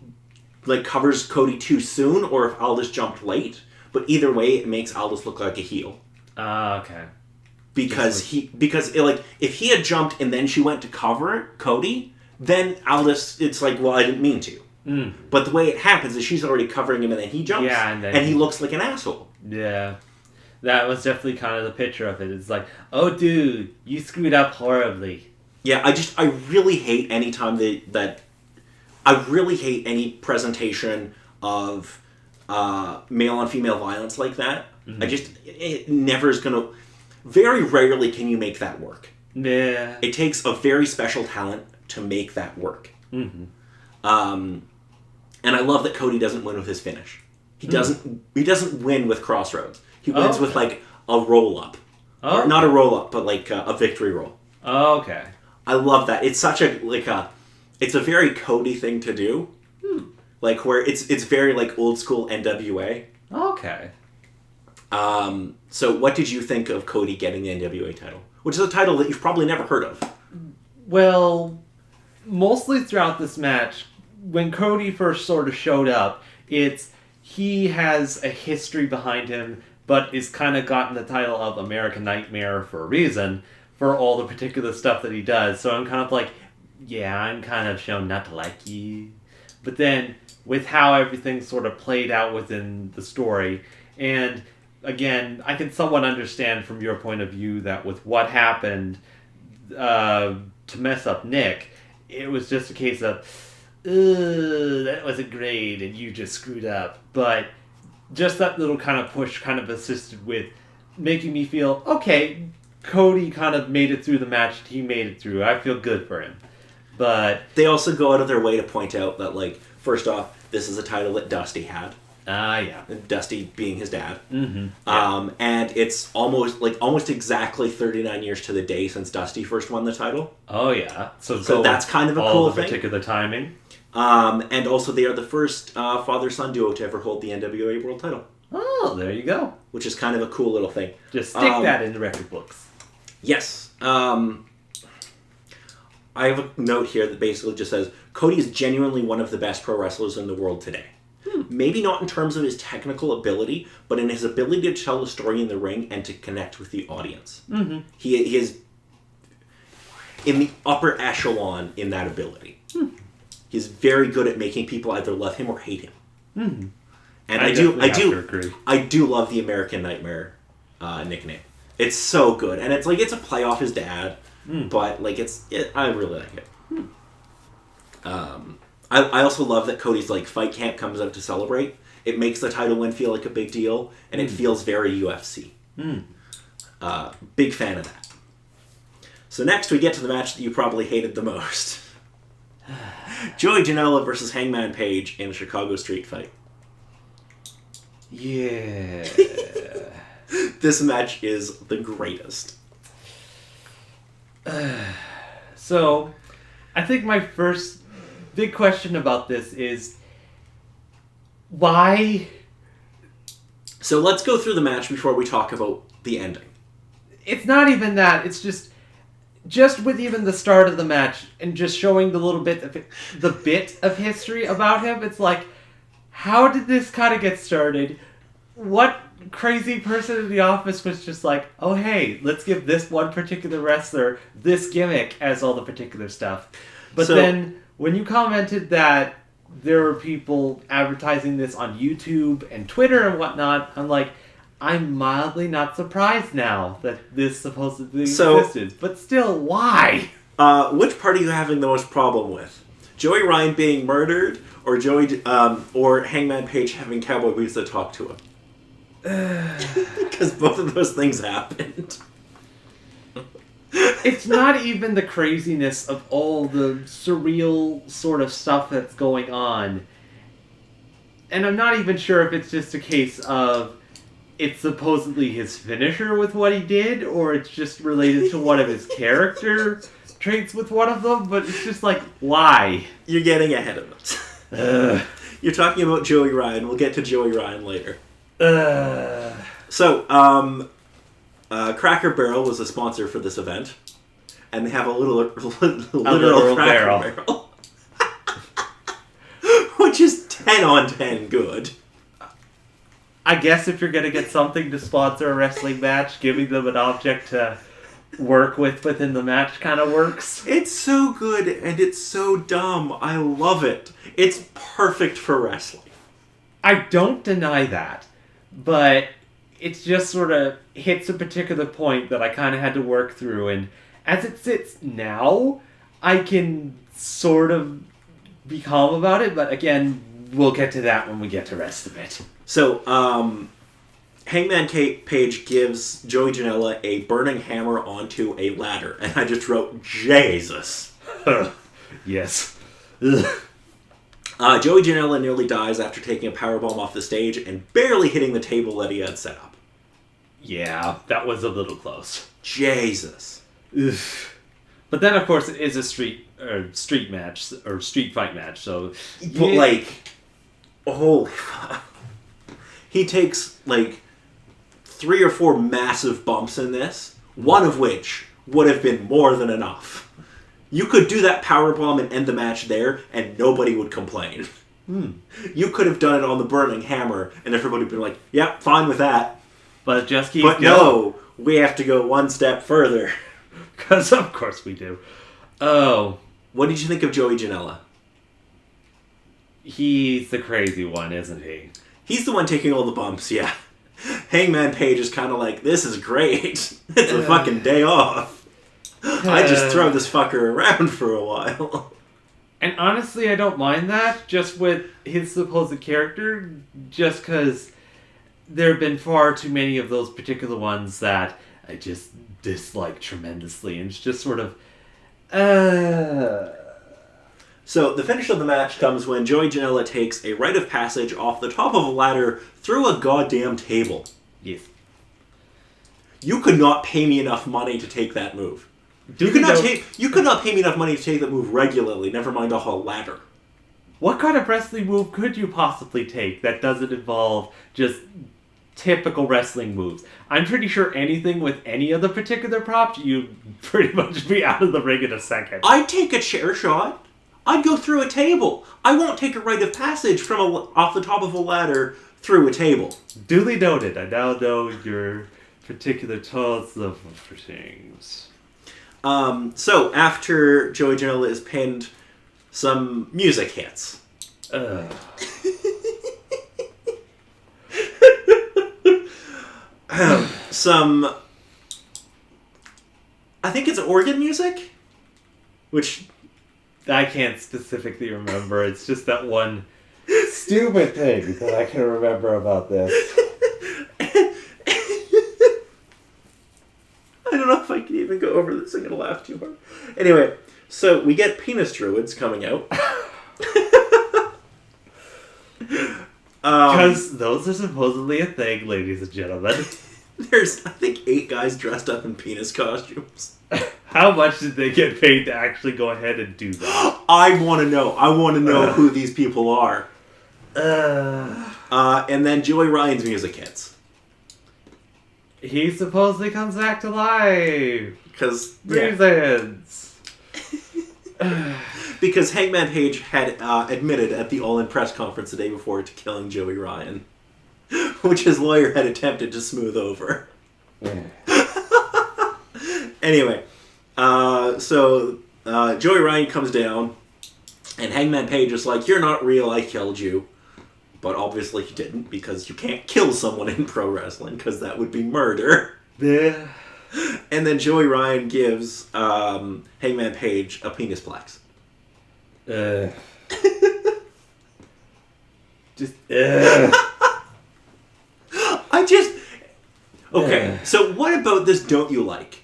Speaker 1: like covers Cody too soon or if Aldous jumped late. But either way, it makes Aldous look like a heel.
Speaker 2: Okay.
Speaker 1: Because if he had jumped and then she went to cover Cody, then Aldous, it's like, well, I didn't mean to. But the way it happens is she's already covering him and then he jumps, and he looks like an asshole.
Speaker 2: Yeah. That was definitely kind of the picture of it. It's like, oh, dude, you screwed up horribly.
Speaker 1: Yeah, I really hate any time I really hate any presentation of male on female violence like that. It never is gonna. Very rarely can you make that work.
Speaker 2: Yeah.
Speaker 1: It takes a very special talent to make that work. And I love that Cody doesn't win with his finish. He doesn't win with crossroads. He wins with like a roll up, or not a roll up, but like a victory roll.
Speaker 2: Okay.
Speaker 1: I love that. It's such it's a very Cody thing to do. Like where it's very like old school NWA.
Speaker 2: Okay.
Speaker 1: So what did you think of Cody getting the NWA title? Which is a title that you've probably never heard of.
Speaker 2: Well, mostly throughout this match, when Cody first sort of showed up, he has a history behind him, but is kind of gotten the title of American Nightmare for a reason, for all the particular stuff that he does. So I'm kind of like, yeah, I'm kind of shown not to like you. But then, with how everything sort of played out within the story, and again, I can somewhat understand from your point of view that with what happened to mess up Nick, it was just a case of, that wasn't great and you just screwed up. But just that little kind of push kind of assisted with making me feel, okay, Cody kind of made it through the match. He made it through. I feel good for him. But
Speaker 1: they also go out of their way to point out that, like, first off, this is a title that Dusty had.
Speaker 2: Yeah.
Speaker 1: Dusty being his dad.
Speaker 2: Yeah.
Speaker 1: And it's almost exactly 39 years to the day since Dusty first won the title.
Speaker 2: Oh, yeah. So
Speaker 1: that's kind of a cool thing.
Speaker 2: Particular timing.
Speaker 1: And also they are the first father-son duo to ever hold the NWA World title.
Speaker 2: Oh, there you go.
Speaker 1: Which is kind of a cool little thing.
Speaker 2: Just stick that in the record books.
Speaker 1: Yes. I have a note here that basically just says, Cody is genuinely one of the best pro wrestlers in the world today. Maybe not in terms of his technical ability, but in his ability to tell the story in the ring and to connect with the audience. He is in the upper echelon in that ability. He's very good at making people either love him or hate him. And I do love the American Nightmare nickname. It's so good, and it's a play off his dad, but like I really like it. I also love that Cody's fight camp comes out to celebrate. It makes the title win feel like a big deal, and it feels very UFC. Big fan of that. So next we get to the match that you probably hated the most. Joey Janela versus Hangman Page in a Chicago street fight.
Speaker 2: Yeah.
Speaker 1: This match is the greatest.
Speaker 2: So, I think my first big question about this is, why?
Speaker 1: So let's go through the match before we talk about the ending.
Speaker 2: It's not even that. It's just with even the start of the match and just showing the bit of history about him. It's like, how did this kind of get started? what crazy person in the office was just like, oh hey, let's give this one particular wrestler this gimmick as all the particular stuff. But then when you commented that there were people advertising this on YouTube and Twitter and whatnot, I'm like, I'm mildly not surprised now that this supposedly existed. But still, why?
Speaker 1: Which part are you having the most problem with? Joey Ryan being murdered, or or Hangman Page having cowboy boots that talk to him? Because both of those things happened.
Speaker 2: It's not even the craziness of all the surreal sort of stuff that's going on. And I'm not even sure if it's just a case of it's supposedly his finisher with what he did, or it's just related to one of his character traits with one of them, but it's just like, why?
Speaker 1: You're getting ahead of it. You're talking about Joey Ryan. We'll get to Joey Ryan later. Cracker Barrel was a sponsor for this event, and they have a literal Cracker Barrel. Which is 10 on 10 good.
Speaker 2: I guess if you're going to get something to sponsor a wrestling match, giving them an object to work with within the match kind of works.
Speaker 1: It's so good, and it's so dumb. I love it. It's perfect for wrestling.
Speaker 2: I don't deny that, but it just sort of hits a particular point that I kind of had to work through, and as it sits now, I can sort of be calm about it, but again, we'll get to that when we get to rest of it.
Speaker 1: So, Hangman Page gives Joey Janela a burning hammer onto a ladder, and I just wrote, Jesus.
Speaker 2: Yes.
Speaker 1: Joey Janela nearly dies after taking a powerbomb off the stage and barely hitting the table that he had set up.
Speaker 2: Yeah, that was a little close.
Speaker 1: Jesus.
Speaker 2: Ugh. But then, of course, it is a street match, or street fight match, so...
Speaker 1: But, holy fuck. He takes, 3 or 4 massive bumps in this, one of which would have been more than enough. You could do that powerbomb and end the match there, and nobody would complain. You could have done it on the burning hammer, and everybody would be like, yep, fine with that.
Speaker 2: But just keep
Speaker 1: going. No, we have to go one step further.
Speaker 2: Because of course we do. Oh.
Speaker 1: What did you think of Joey Janela?
Speaker 2: He's the crazy one, isn't he?
Speaker 1: He's the one taking all the bumps, yeah. Hangman Page is kind of like, this is great. It's a fucking day off. I just throw this fucker around for a while.
Speaker 2: And honestly, I don't mind that, just with his supposed character, just because there have been far too many of those particular ones that I just dislike tremendously, and it's just sort of,
Speaker 1: So, the finish of the match comes when Joey Janela takes a rite of passage off the top of a ladder through a goddamn table.
Speaker 2: Yes.
Speaker 1: You could not pay me enough money to take that move. You could not pay me enough money to take that move regularly, never mind off a ladder.
Speaker 2: What kind of wrestling move could you possibly take that doesn't involve just typical wrestling moves? I'm pretty sure anything with any of the particular props, you'd pretty much be out of the ring in a second.
Speaker 1: I'd take a chair shot. I'd go through a table. I won't take a rite of passage off the top of a ladder through a table.
Speaker 2: Duly noted. I now know your particular thoughts of things.
Speaker 1: So, after Joey Janela is pinned, some music hits. I think it's organ music, which
Speaker 2: I can't specifically remember. It's just that one stupid thing that I can remember about this.
Speaker 1: I don't know if I can even go over this. I'm going to laugh too hard. Anyway, so we get penis druids coming out.
Speaker 2: Because those are supposedly a thing, ladies and gentlemen.
Speaker 1: There's, I think, 8 guys dressed up in penis costumes.
Speaker 2: How much did they get paid to actually go ahead and do that?
Speaker 1: I want to know. I want to know who these people are. And then Joey Ryan's music hits.
Speaker 2: He supposedly comes back to life.
Speaker 1: Because
Speaker 2: reasons.
Speaker 1: Because Hangman Page had admitted at the All-In press conference the day before to killing Joey Ryan. which his lawyer had attempted to smooth over. Anyway, so Joey Ryan comes down, and Hangman Page is like, "You're not real, I killed you." But obviously he didn't, because you can't kill someone in pro wrestling, because that would be murder.
Speaker 2: Yeah.
Speaker 1: And then Joey Ryan gives Hangman Page a penisplex. Okay, so what about this don't you like?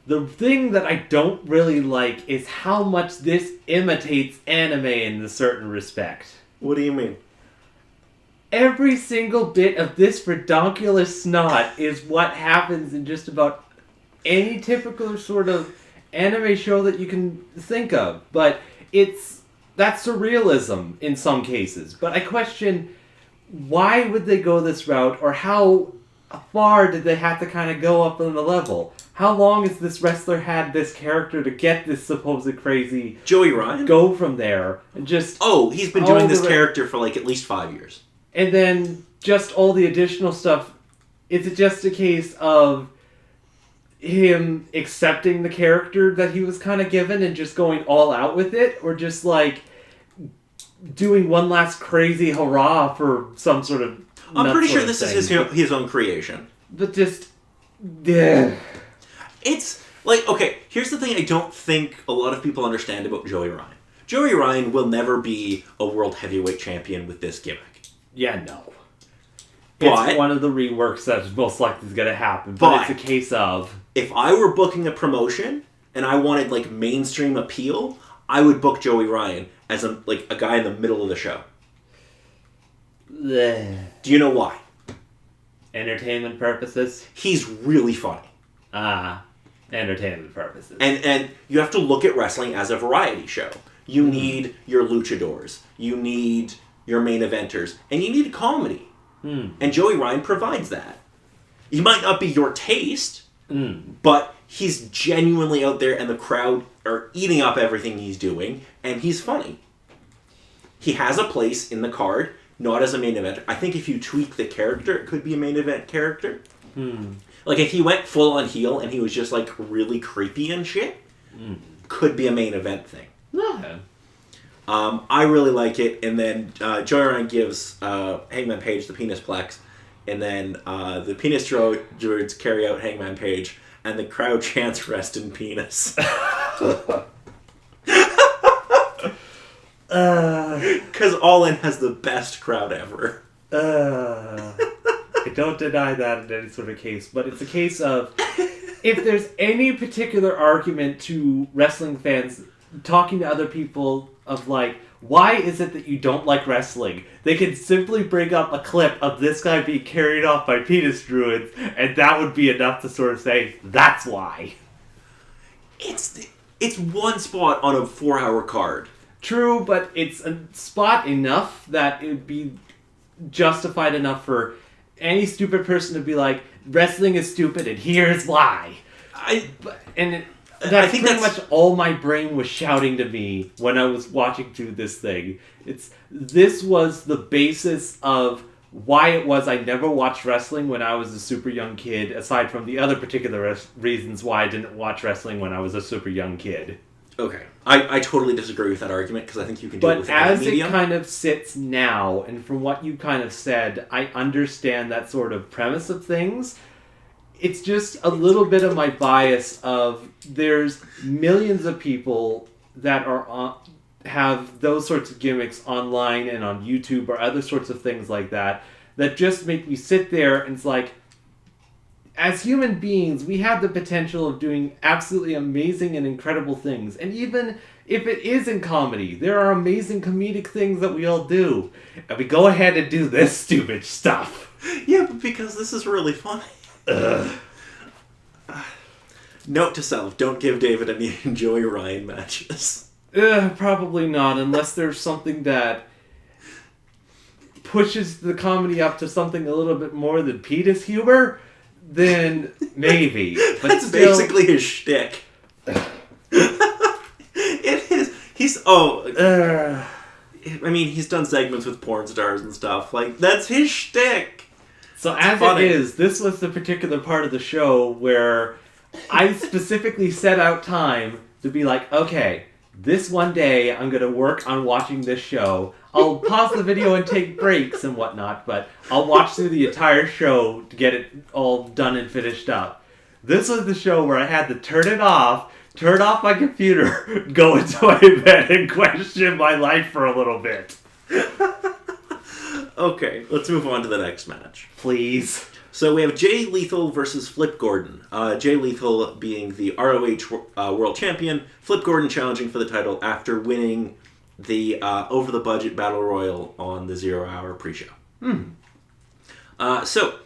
Speaker 2: The thing that I don't really like is how much this imitates anime in a certain respect.
Speaker 1: What do you mean?
Speaker 2: Every single bit of this redonkulous snot is what happens in just about any typical sort of anime show that you can think of. But that's surrealism in some cases. But I question, why would they go this route, or how far did they have to kind of go up on the level? How long has this wrestler had this character to get this supposed crazy...
Speaker 1: Joey Ryan?
Speaker 2: Go from there and just...
Speaker 1: Oh, he's been doing this character for like at least 5 years.
Speaker 2: And then just all the additional stuff. Is it just a case of him accepting the character that he was kind of given and just going all out with it? Or just like doing one last crazy hurrah for some sort of...
Speaker 1: I'm pretty sure this is his own creation.
Speaker 2: But just... Yeah.
Speaker 1: It's like, okay, here's the thing I don't think a lot of people understand about Joey Ryan. Joey Ryan will never be a world heavyweight champion with this gimmick.
Speaker 2: Yeah, no.
Speaker 1: But,
Speaker 2: it's one of the reworks that's most likely going to happen. But it's a case of...
Speaker 1: If I were booking a promotion and I wanted like mainstream appeal, I would book Joey Ryan as a guy in the middle of the show.
Speaker 2: Blech.
Speaker 1: Do you know why?
Speaker 2: Entertainment purposes?
Speaker 1: He's really funny.
Speaker 2: Entertainment purposes.
Speaker 1: And you have to look at wrestling as a variety show. You need your luchadors. You need your main eventers. And you need a comedy. And Joey Ryan provides that. He might not be your taste, but he's genuinely out there and the crowd are eating up everything he's doing, and he's funny. He has a place in the card, not as a main eventer. I think if you tweak the character, it could be a main event character. Like, if he went full on heel and he was just, like, really creepy and shit, could be a main event thing.
Speaker 2: Okay.
Speaker 1: I really like it, and then Joey Ryan gives Hangman Page the penisplex, and then the penis druids carry out Hangman Page, and the crowd chants "Rest in Penis." Because All In has the best crowd ever.
Speaker 2: I don't deny that in any sort of case, but it's a case of, if there's any particular argument to wrestling fans talking to other people of like, why is it that you don't like wrestling? They can simply bring up a clip of this guy being carried off by penis druids, and that would be enough to sort of say, that's why.
Speaker 1: It's one spot on a 4-hour card.
Speaker 2: True, but it's a spot enough that it would be justified enough for any stupid person to be like, wrestling is stupid and here's why. That's pretty much all my brain was shouting to me when I was watching through this thing. This was the basis of why it was I never watched wrestling when I was a super young kid, aside from the other particular reasons why I didn't watch wrestling when I was a super young kid.
Speaker 1: Okay. I totally disagree with that argument, because I think you can do it with any medium.
Speaker 2: But as it kind of sits now, and from what you kind of said, I understand that sort of premise of things. It's just a little bit of my bias of there's millions of people that have those sorts of gimmicks online and on YouTube or other sorts of things like that just make me sit there and it's like, as human beings, we have the potential of doing absolutely amazing and incredible things. And even if it is in comedy, there are amazing comedic things that we all do. And we go ahead and do this stupid stuff.
Speaker 1: Yeah, but because this is really funny. Note to self, don't give David any Joey Ryan matches.
Speaker 2: Probably not, unless there's something that pushes the comedy up to something a little bit more than penis humor. Then maybe. But
Speaker 1: that's still... basically his shtick. It is. He's I mean, he's done segments with porn stars and stuff. Like, that's his shtick.
Speaker 2: So as it is, this was the particular part of the show where I specifically set out time to be like, okay, this one day I'm going to work on watching this show. I'll pause the video and take breaks and whatnot, but I'll watch through the entire show to get it all done and finished up. This was the show where I had to turn off my computer, go into my bed, and question my life for a little bit.
Speaker 1: Okay, let's move on to the next match.
Speaker 2: Please.
Speaker 1: So we have Jay Lethal versus Flip Gordon. Jay Lethal being the ROH World Champion, Flip Gordon challenging for the title after winning the Over the Budget Battle Royal on the 0 Hour pre-show. So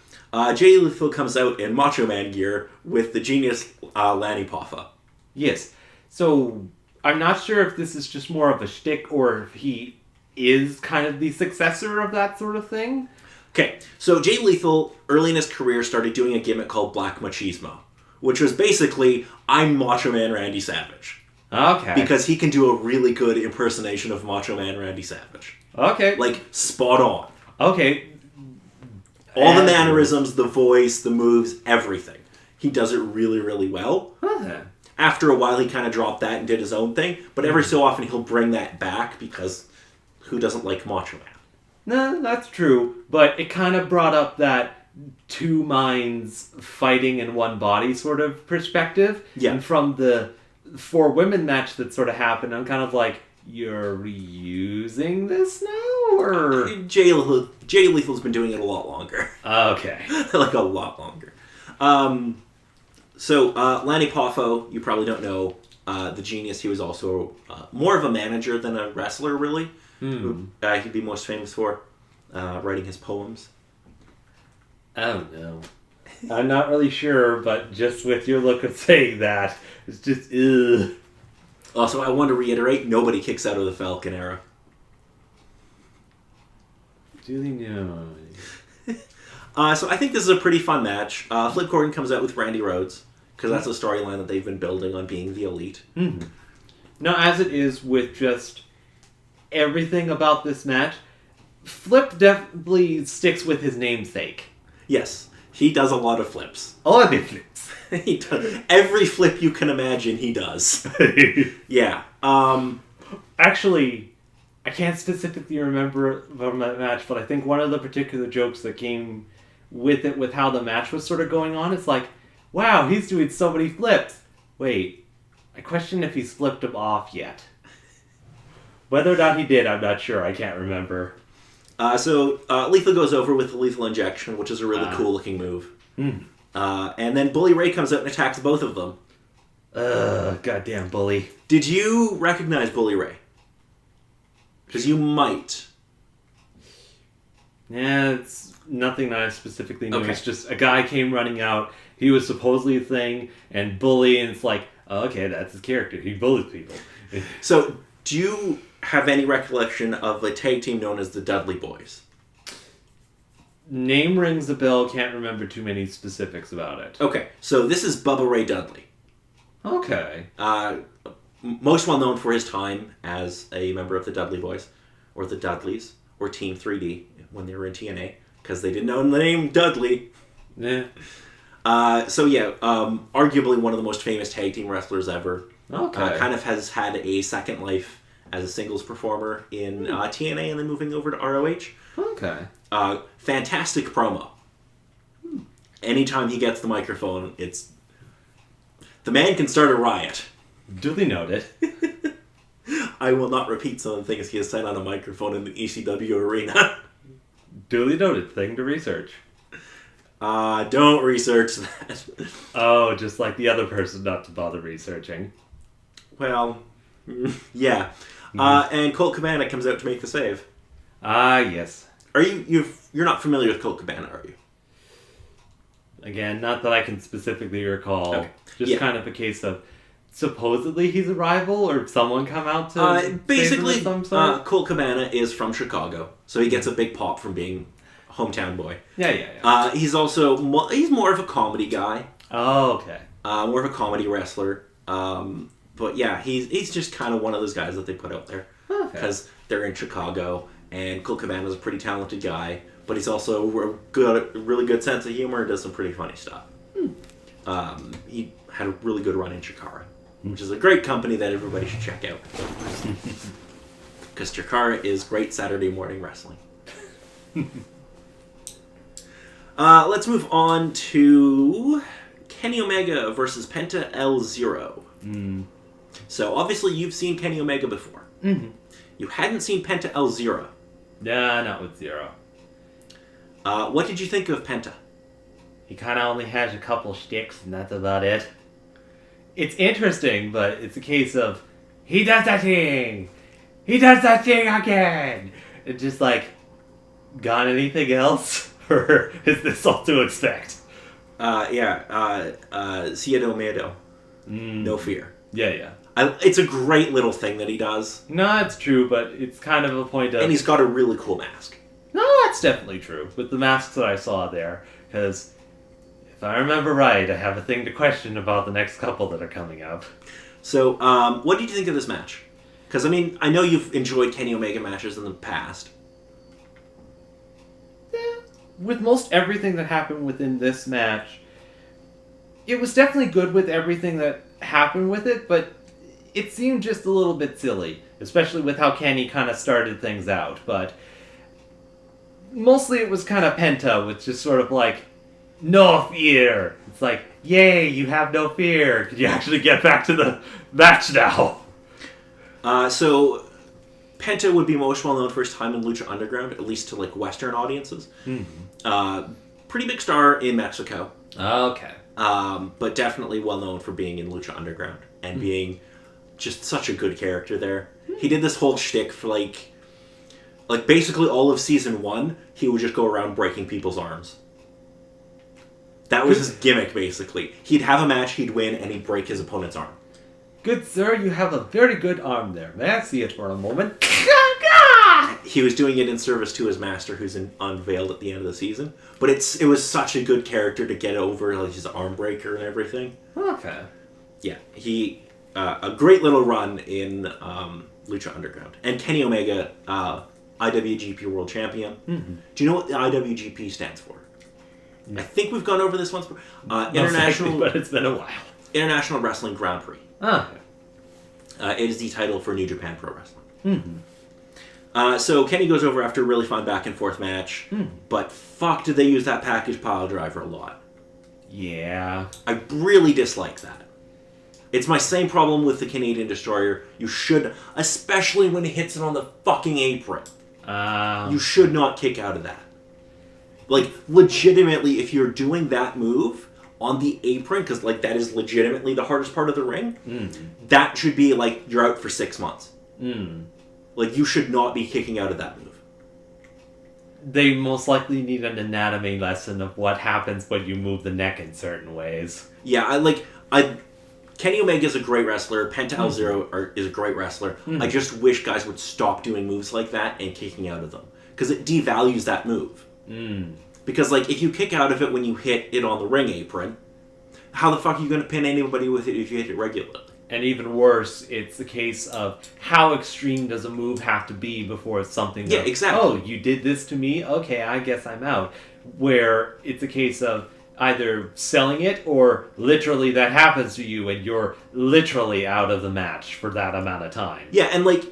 Speaker 1: Jay Lethal comes out in Macho Man gear with the genius Lanny Poffo.
Speaker 2: Yes. So I'm not sure if this is just more of a shtick or if he is kind of the successor of that sort of thing.
Speaker 1: Okay, so Jay Lethal, early in his career, started doing a gimmick called Black Machismo, which was basically, I'm Macho Man Randy Savage.
Speaker 2: Okay.
Speaker 1: Because he can do a really good impersonation of Macho Man Randy Savage.
Speaker 2: Okay.
Speaker 1: Like, spot on.
Speaker 2: Okay.
Speaker 1: All the mannerisms, the voice, the moves, everything. He does it really, really well.
Speaker 2: Okay.
Speaker 1: After a while, he kind of dropped that and did his own thing, but every so often he'll bring that back because who doesn't like Macho Man?
Speaker 2: No, that's true, but it kind of brought up that two minds fighting in one body sort of perspective.
Speaker 1: Yeah.
Speaker 2: And from the 4 women match that sort of happened, I'm kind of like, you're reusing this now? Or
Speaker 1: Jay Lethal's been doing it a lot longer.
Speaker 2: Okay.
Speaker 1: Like, a lot longer. So, Lanny Poffo, you probably don't know, the genius. He was also more of a manager than a wrestler, really. He'd be most famous for writing his poems.
Speaker 2: Oh, no. I'm not really sure, but just with your look of saying that, it's just, ugh.
Speaker 1: Also, I want to reiterate, nobody kicks out of the Falcon era.
Speaker 2: Do they know?
Speaker 1: So I think this is a pretty fun match. Flip Gordon comes out with Randy Rhodes, because that's a storyline that they've been building on being the elite.
Speaker 2: Mm-hmm. Now, as it is with just everything about this match, Flip definitely sticks with his namesake.
Speaker 1: Yes, he does a lot of flips.
Speaker 2: A lot of flips.
Speaker 1: He does. Every flip you can imagine, he does. Yeah.
Speaker 2: Actually, I can't specifically remember from that match, but I think one of the particular jokes that came with it, with how the match was sort of going on, it's like, wow, he's doing so many flips. Wait, I question if he's flipped them off yet. Whether or not he did, I'm not sure. I can't remember.
Speaker 1: So Lethal goes over with the Lethal Injection, which is a really cool-looking move. And then Bully Ray comes out and attacks both of them.
Speaker 2: Goddamn Bully.
Speaker 1: Did you recognize Bully Ray? Because you might.
Speaker 2: Yeah, it's nothing that I specifically knew.
Speaker 1: Okay.
Speaker 2: It's just a guy came running out. He was supposedly a thing, and bully, and it's like, oh, okay, that's his character. He bullies people.
Speaker 1: So, do you have any recollection of a tag team known as the Dudley Boys?
Speaker 2: Name rings a bell, can't remember too many specifics about it.
Speaker 1: Okay, so this is Bubba Ray Dudley.
Speaker 2: Okay.
Speaker 1: Most well known for his time as a member of the Dudley Boys, or the Dudleys, or Team 3D when they were in TNA, because they didn't own the name Dudley.
Speaker 2: Yeah.
Speaker 1: Arguably one of the most famous tag team wrestlers ever.
Speaker 2: Okay.
Speaker 1: Kind of has had a second life as a singles performer in TNA and then moving over to ROH.
Speaker 2: Okay.
Speaker 1: Fantastic promo. Anytime he gets the microphone, it's... The man can start a riot.
Speaker 2: Duly noted.
Speaker 1: I will not repeat some of the things he has said on a microphone in the ECW arena.
Speaker 2: Duly noted. Thing to research.
Speaker 1: Don't research that.
Speaker 2: Oh, just like the other person not to bother researching.
Speaker 1: Well, yeah. And Colt Cabana comes out to make the save.
Speaker 2: Yes.
Speaker 1: Are you're not familiar with Colt Cabana, are you?
Speaker 2: Again, not that I can specifically recall.
Speaker 1: Okay.
Speaker 2: Just kind of a case of supposedly he's a rival, or someone come out to
Speaker 1: basically
Speaker 2: save him of some sort?
Speaker 1: Colt Cabana is from Chicago, so he gets a big pop from being a hometown boy.
Speaker 2: Yeah.
Speaker 1: He's also he's more of a comedy guy.
Speaker 2: Oh, okay.
Speaker 1: More of a comedy wrestler. But But yeah, he's just kind of one of those guys that they put out there because they're in Chicago, and Colt Cabana's a pretty talented guy, but he's also a really good sense of humor and does some pretty funny stuff. He had a really good run in Chikara, which is a great company that everybody should check out. Because Chikara is great Saturday morning wrestling. Let's move on to Kenny Omega versus Penta El Zero. So obviously you've seen Kenny Omega before. You hadn't seen Penta El Zero.
Speaker 2: Nah, not with Zero.
Speaker 1: What did you think of Penta?
Speaker 2: He kind of only has a couple shticks, and that's about it. It's interesting, but it's a case of, he does that thing! He does that thing again! It's just like, got anything else? Or is this all to expect?
Speaker 1: Ciedo Miedo. No fear.
Speaker 2: Yeah.
Speaker 1: It's a great little thing that he does.
Speaker 2: No, it's true, but it's kind of a point of...
Speaker 1: And he's got a really cool mask.
Speaker 2: No, that's definitely true, with the masks that I saw there, because if I remember right, I have a thing to question about the next couple that are coming up.
Speaker 1: So, what did you think of this match? Because, I mean, I know you've enjoyed Kenny Omega matches in the past.
Speaker 2: Yeah. With most everything that happened within this match, it was definitely good with everything that happened with it, but it seemed just a little bit silly, especially with how Kenny kind of started things out, but mostly it was kind of Penta with just sort of like, no fear. It's like, yay, you have no fear. Could you actually get back to the match now?
Speaker 1: So Penta would be most well known for his time in Lucha Underground, at least to like Western audiences. Pretty big star in Mexico.
Speaker 2: Okay.
Speaker 1: But definitely well known for being in Lucha Underground and being just such a good character there. He did this whole shtick for like basically all of season 1, he would just go around breaking people's arms. That was his gimmick, basically. He'd have a match, he'd win, and he'd break his opponent's arm.
Speaker 2: Good sir, you have a very good arm there. May I see it for a moment?
Speaker 1: He was doing it in service to his master, who's unveiled at the end of the season. But it was such a good character to get over, like his arm breaker and everything.
Speaker 2: Okay.
Speaker 1: Yeah, he a great little run in Lucha Underground. And Kenny Omega, IWGP World Champion. Do you know what the IWGP stands for? No. I think we've gone over this once before. International,
Speaker 2: but it's been a while.
Speaker 1: International Wrestling Grand Prix. It is the title for New Japan Pro Wrestling. So Kenny goes over after a really fun back and forth match, but fuck did they use that package pile driver a lot.
Speaker 2: Yeah.
Speaker 1: I really dislike that. It's my same problem with the Canadian Destroyer. You should, especially when it hits it on the fucking apron. You should not kick out of that. Like, legitimately, if you're doing that move on the apron, because, like, that is legitimately the hardest part of the ring, that should be, like, you're out for 6 months. Like, you should not be kicking out of that move.
Speaker 2: They most likely need an anatomy lesson of what happens when you move the neck in certain ways.
Speaker 1: Yeah, Kenny Omega is a great wrestler. Penta El Zero is a great wrestler. I just wish guys would stop doing moves like that and kicking out of them. Because it devalues that move. Because, like, if you kick out of it when you hit it on the ring apron, how the fuck are you going to pin anybody with it if you hit it regularly?
Speaker 2: And even worse, it's the case of how extreme does a move have to be before it's something
Speaker 1: Yeah, exactly.
Speaker 2: Oh, you did this to me? Okay, I guess I'm out. Where it's a case of either selling it or literally that happens to you and you're literally out of the match for that amount of time.
Speaker 1: Yeah, and like,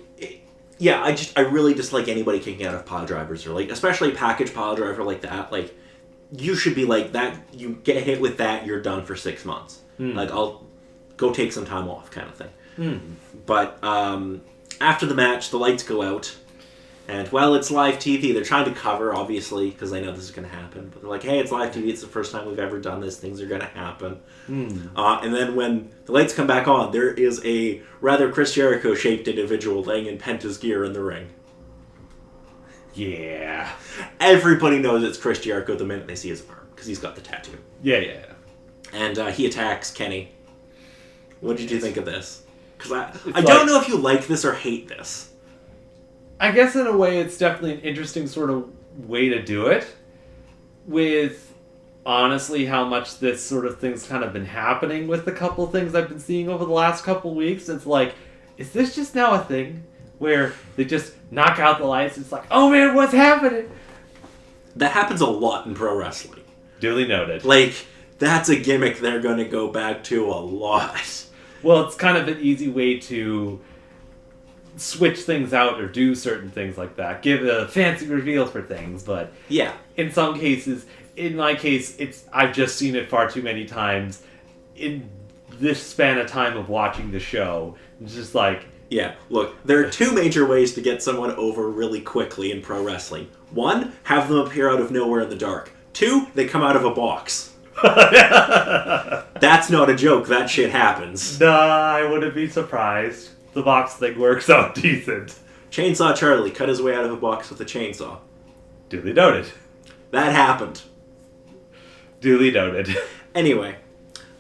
Speaker 1: yeah, I really dislike anybody kicking out of pile drivers or like, especially a package pile driver like that. Like, you should be like that. You get hit with that, you're done for 6 months. Like, I'll go take some time off, kind of thing. But after the match, the lights go out. And, well, it's live TV. They're trying to cover, obviously, because they know this is going to happen. But they're like, hey, it's live TV. It's the first time we've ever done this. Things are going to happen. And then when the lights come back on, there is a rather Chris Jericho-shaped individual laying in Penta's gear in the ring.
Speaker 2: Yeah.
Speaker 1: Everybody knows it's Chris Jericho the minute they see his arm, because he's got the tattoo.
Speaker 2: Yeah.
Speaker 1: And he attacks Kenny. What did you think of this? Because I don't know if you like this or hate this.
Speaker 2: I guess in a way it's definitely an interesting sort of way to do it. With honestly how much this sort of thing's kind of been happening with the couple things I've been seeing over the last couple weeks. It's like, is this just now a thing where they just knock out the lights? It's like, oh man, what's happening?
Speaker 1: That happens a lot in pro wrestling.
Speaker 2: Duly noted.
Speaker 1: Like, that's a gimmick they're going to go back to a lot.
Speaker 2: Well, it's kind of an easy way to switch things out or do certain things like that. Give a fancy reveal for things, but
Speaker 1: yeah,
Speaker 2: in some cases, in my case, I've just seen it far too many times in this span of time of watching the show. It's just like...
Speaker 1: Yeah, look, there are two major ways to get someone over really quickly in pro wrestling. One, have them appear out of nowhere in the dark. Two, they come out of a box. That's not a joke, that shit happens.
Speaker 2: Nah, I wouldn't be surprised. The box thing works out decent.
Speaker 1: Chainsaw Charlie cut his way out of a box with a chainsaw.
Speaker 2: Duly noted.
Speaker 1: That happened.
Speaker 2: Duly noted.
Speaker 1: Anyway,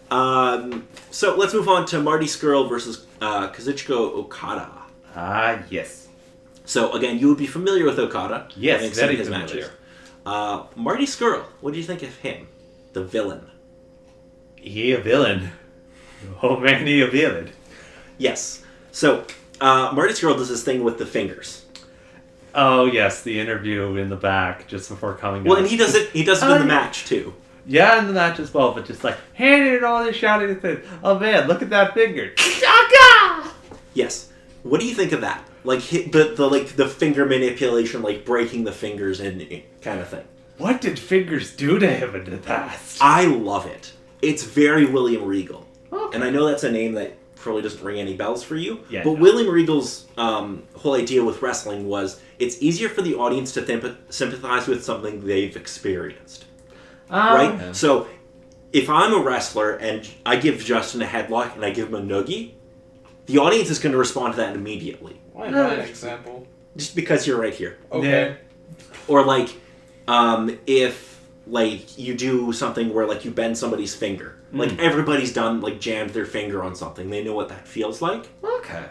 Speaker 1: so let's move on to Marty Scurll versus Kazuchika Okada.
Speaker 2: Ah, yes.
Speaker 1: So again, you would be familiar with Okada.
Speaker 2: Yes,
Speaker 1: having
Speaker 2: very
Speaker 1: seen his
Speaker 2: familiar.
Speaker 1: matches. Marty Scurll, what do you think of him? The villain.
Speaker 2: He a villain. Oh man, he a villain.
Speaker 1: Yes. So, Marty Scurll does this thing with the fingers.
Speaker 2: Oh yes, the interview in the back just before coming
Speaker 1: Well,
Speaker 2: out.
Speaker 1: and he does it in the match too.
Speaker 2: Yeah, in the match as well, but just like handing it all this shouting and saying, "Oh man, look at that finger!"
Speaker 1: Yes. What do you think of that? Like the finger manipulation, like breaking the fingers and kind of thing.
Speaker 2: What did fingers do to him in the past?
Speaker 1: I love it. It's very William Regal,
Speaker 2: Okay.
Speaker 1: and I know that's a name that probably doesn't ring any bells for you.
Speaker 2: Yeah,
Speaker 1: but
Speaker 2: no.
Speaker 1: William Regal's whole idea with wrestling was it's easier for the audience to sympathize with something they've experienced. Right?
Speaker 2: Okay.
Speaker 1: So, if I'm a wrestler and I give Justin a headlock and I give him a noogie, the audience is going to respond to that immediately.
Speaker 3: Why not an example?
Speaker 1: Just because you're right here.
Speaker 3: Okay.
Speaker 1: Or like, if like you do something where like you bend somebody's finger. Like everybody's done like jammed their finger on something. They know what that feels like.
Speaker 2: Okay.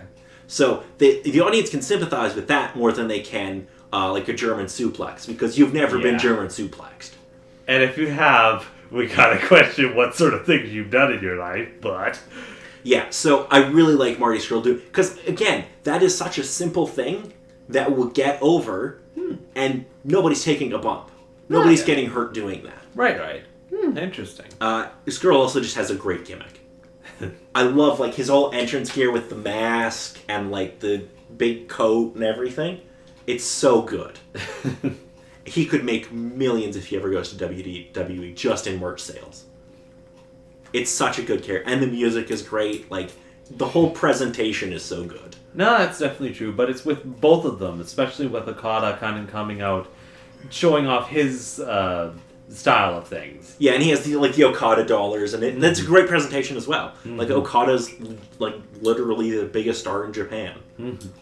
Speaker 1: So the audience can sympathize with that more than they can like a German suplex because you've never been German suplexed.
Speaker 2: And if you have, we gotta question what sort of things you've done in your life, but...
Speaker 1: Yeah, so I really like Marty Scurll do because again, that is such a simple thing that will get over, and nobody's taking a bump. Nobody's getting hurt doing that.
Speaker 2: Right. Interesting.
Speaker 1: Scurll also just has a great gimmick. I love like his whole entrance gear with the mask and like the big coat and everything. It's so good. He could make millions if he ever goes to WWE just in merch sales. It's such a good character. And the music is great. Like, the whole presentation is so good.
Speaker 2: No, that's definitely true, but it's with both of them, especially with Okada kind of coming out, showing off his style of things.
Speaker 1: Yeah, and he has the Okada dollars, and that's a great presentation as well. Like, Okada's, like, literally the biggest star in Japan.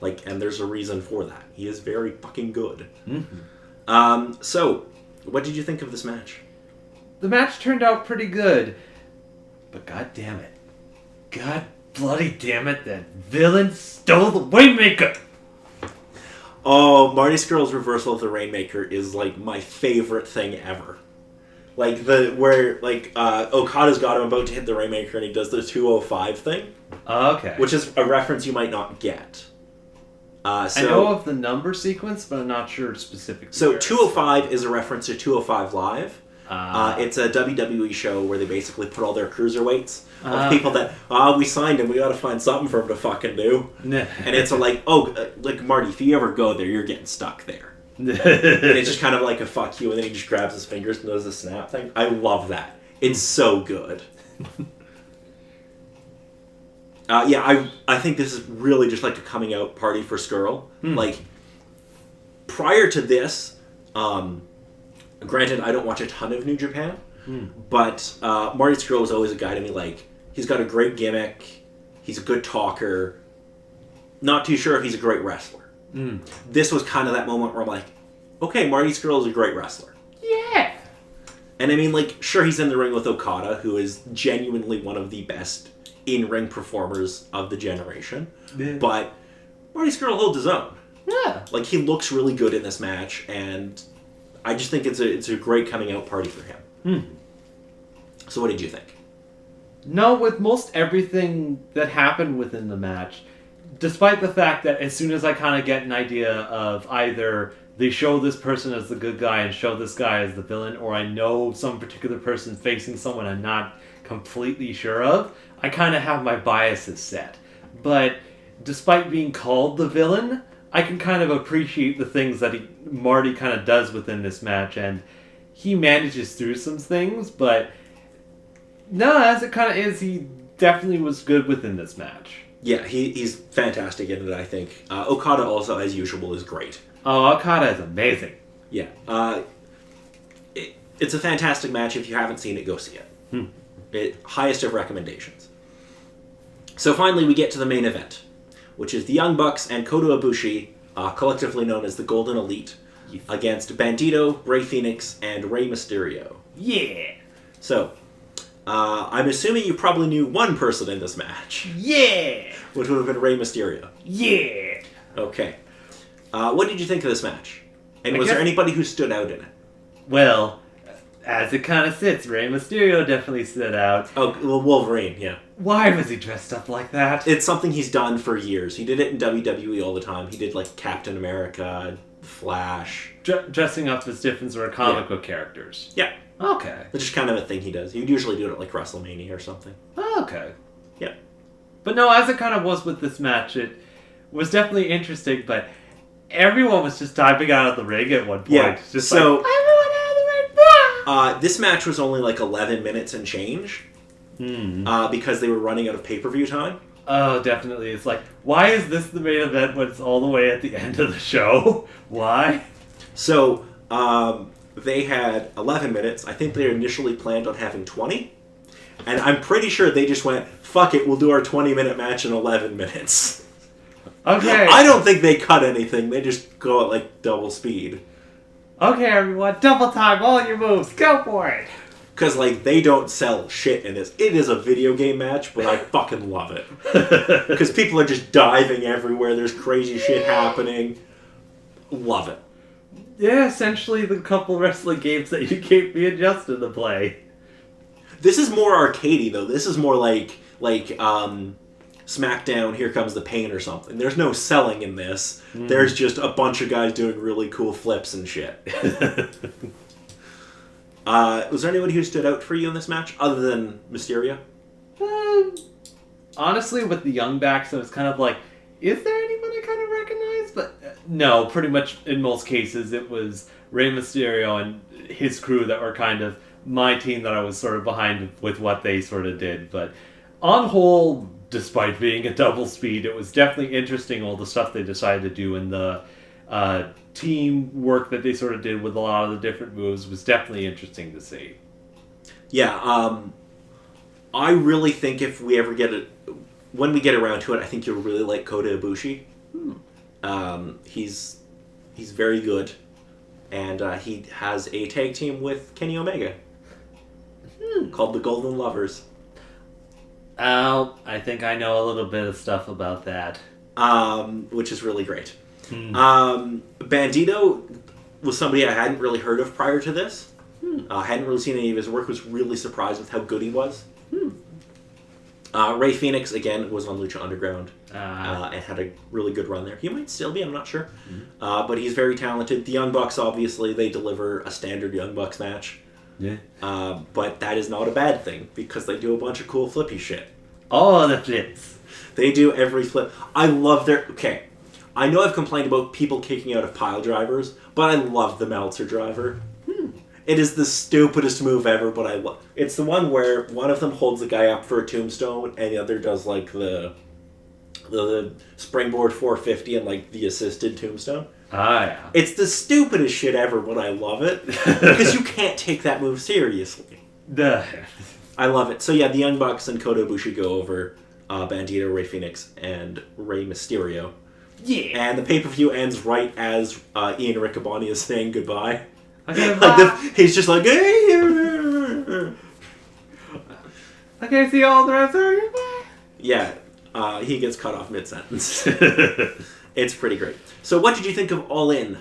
Speaker 1: Like, and there's a reason for that. He is very fucking good. So, what did you think of this match?
Speaker 2: The match turned out pretty good, but god damn it. God bloody damn it, that villain stole the Rainmaker!
Speaker 1: Oh, Marty Scurll's reversal of the Rainmaker is, like, my favorite thing ever. Like, Okada's got him about to hit the Rainmaker and he does the 205 thing.
Speaker 2: Okay.
Speaker 1: Which is a reference you might not get.
Speaker 2: I know of the number sequence, but I'm not sure specifically.
Speaker 1: So 205 is a reference to 205 Live. It's a WWE show where they basically put all their cruiserweights of people that, we signed him, we gotta find something for him to fucking do. And it's like, like Marty, if you ever go there, you're getting stuck there. And it's just kind of like a fuck you, and then he just grabs his fingers and does the snap thing. I love that. It's so good. I think this is really just like a coming out party for Scurll. Like, prior to this, granted, I don't watch a ton of New Japan, but Marty Scurll was always a guy to me, like, he's got a great gimmick, he's a good talker, not too sure if he's a great wrestler. This was kind of that moment where I'm like, okay, Marty Scurll is a great wrestler.
Speaker 2: Yeah!
Speaker 1: And I mean, like, sure, he's in the ring with Okada, who is genuinely one of the best in-ring performers of the generation, but Marty Scurll holds his own.
Speaker 2: Yeah.
Speaker 1: Like, he looks really good in this match, and I just think it's a great coming out party for him. So what did you think?
Speaker 2: No, with most everything that happened within the match, despite the fact that as soon as I kind of get an idea of either they show this person as the good guy and show this guy as the villain, or I know some particular person facing someone I'm not completely sure of, I kind of have my biases set. But despite being called the villain, I can kind of appreciate the things that Marty kind of does within this match, and he manages through some things, but no, as it kind of is, he definitely was good within this match.
Speaker 1: Yeah, he's fantastic in it, I think. Okada also, as usual, is great.
Speaker 2: Oh, Okada is amazing.
Speaker 1: Yeah. It's a fantastic match. If you haven't seen it, go see it. Highest of recommendations. So finally, we get to the main event, which is the Young Bucks and Kota Ibushi, collectively known as the Golden Elite, against Bandito, Rey Fenix, and Rey Mysterio.
Speaker 2: Yeah!
Speaker 1: So, I'm assuming you probably knew one person in this match.
Speaker 2: Yeah!
Speaker 1: Which would have been Rey Mysterio.
Speaker 2: Yeah!
Speaker 1: Okay. What did you think of this match? And was there anybody who stood out in it?
Speaker 2: Well, as it kind of sits, Rey Mysterio definitely stood out.
Speaker 1: Oh, well, Wolverine, yeah.
Speaker 2: Why was he dressed up like that?
Speaker 1: It's something he's done for years. He did it in WWE all the time. He did, like, Captain America, Flash.
Speaker 2: Dressing up as different sort of comic book characters.
Speaker 1: Yeah.
Speaker 2: Okay.
Speaker 1: It's just kind of a thing he does. He'd usually do it at, like, WrestleMania or something.
Speaker 2: Okay.
Speaker 1: Yeah.
Speaker 2: But no, as it kind of was with this match, it was definitely interesting, but everyone was just diving out of the ring at one point.
Speaker 1: Yeah,
Speaker 2: Just
Speaker 1: so
Speaker 2: like, everyone out of the ring!
Speaker 1: This match was only like 11 minutes and change. Because they were running out of pay-per-view time.
Speaker 2: Oh, definitely. It's like, why is this the main event when it's all the way at the end of the show? Why?
Speaker 1: So, they had 11 minutes. I think they initially planned on having 20. And I'm pretty sure they just went, fuck it, we'll do our 20-minute match in 11 minutes.
Speaker 2: Okay.
Speaker 1: I don't think they cut anything. They just go at, like, double speed.
Speaker 2: Okay, everyone, double time all your moves. Go for it.
Speaker 1: Because, like, they don't sell shit in this. It is a video game match, but I fucking love it. Because people are just diving everywhere. There's crazy shit happening. Love it.
Speaker 2: Yeah, essentially the couple wrestling games that you gave me and Justin to play.
Speaker 1: This is more arcadey, though. This is more like SmackDown, Here Comes the Pain or something. There's no selling in this. There's just a bunch of guys doing really cool flips and shit. Was there anybody who stood out for you in this match, other than Mysterio?
Speaker 2: Honestly, with the Young Bucks, I was kind of like, is there anyone I kind of recognize? But no, pretty much in most cases, it was Rey Mysterio and his crew that were kind of my team that I was sort of behind with what they sort of did. But on whole, despite being a double speed, it was definitely interesting all the stuff they decided to do, and the team work that they sort of did with a lot of the different moves was definitely interesting to see.
Speaker 1: Yeah, I really think if we ever get it, when we get around to it, I think you'll really like Kota Ibushi. He's very good, and he has a tag team with Kenny Omega called the Golden Lovers.
Speaker 2: I think I know a little bit of stuff about that.
Speaker 1: Which is really great. Bandito was somebody I hadn't really heard of prior to this. Hadn't really seen any of his work. Was really surprised with how good he was. Rey Fenix, again, was on Lucha Underground and had a really good run there. He might still be, I'm not sure. But he's very talented. The Young Bucks, obviously, they deliver a standard Young Bucks match.
Speaker 2: Yeah.
Speaker 1: But that is not a bad thing, because they do a bunch of cool flippy shit.
Speaker 2: All the flips.
Speaker 1: They do every flip. I love their... Okay, I know I've complained about people kicking out of pile drivers, but I love the Meltzer driver. It is the stupidest move ever, but I love... It's the one where one of them holds the guy up for a tombstone, and the other does, like, the springboard 450 and, like, the assisted tombstone.
Speaker 2: Yeah.
Speaker 1: It's the stupidest shit ever, but I love it. Because you can't take that move seriously. I love it. So yeah, the Young Bucks and Kota Ibushi go over Bandito, Rey Fenix, and Rey Mysterio.
Speaker 2: Yeah.
Speaker 1: And the pay-per-view ends right as Ian Riccaboni is saying goodbye.
Speaker 2: Okay,
Speaker 1: he's just like,
Speaker 2: okay, see all the rest of you. Bye.
Speaker 1: Yeah, he gets cut off mid-sentence. It's pretty great. So what did you think of All In?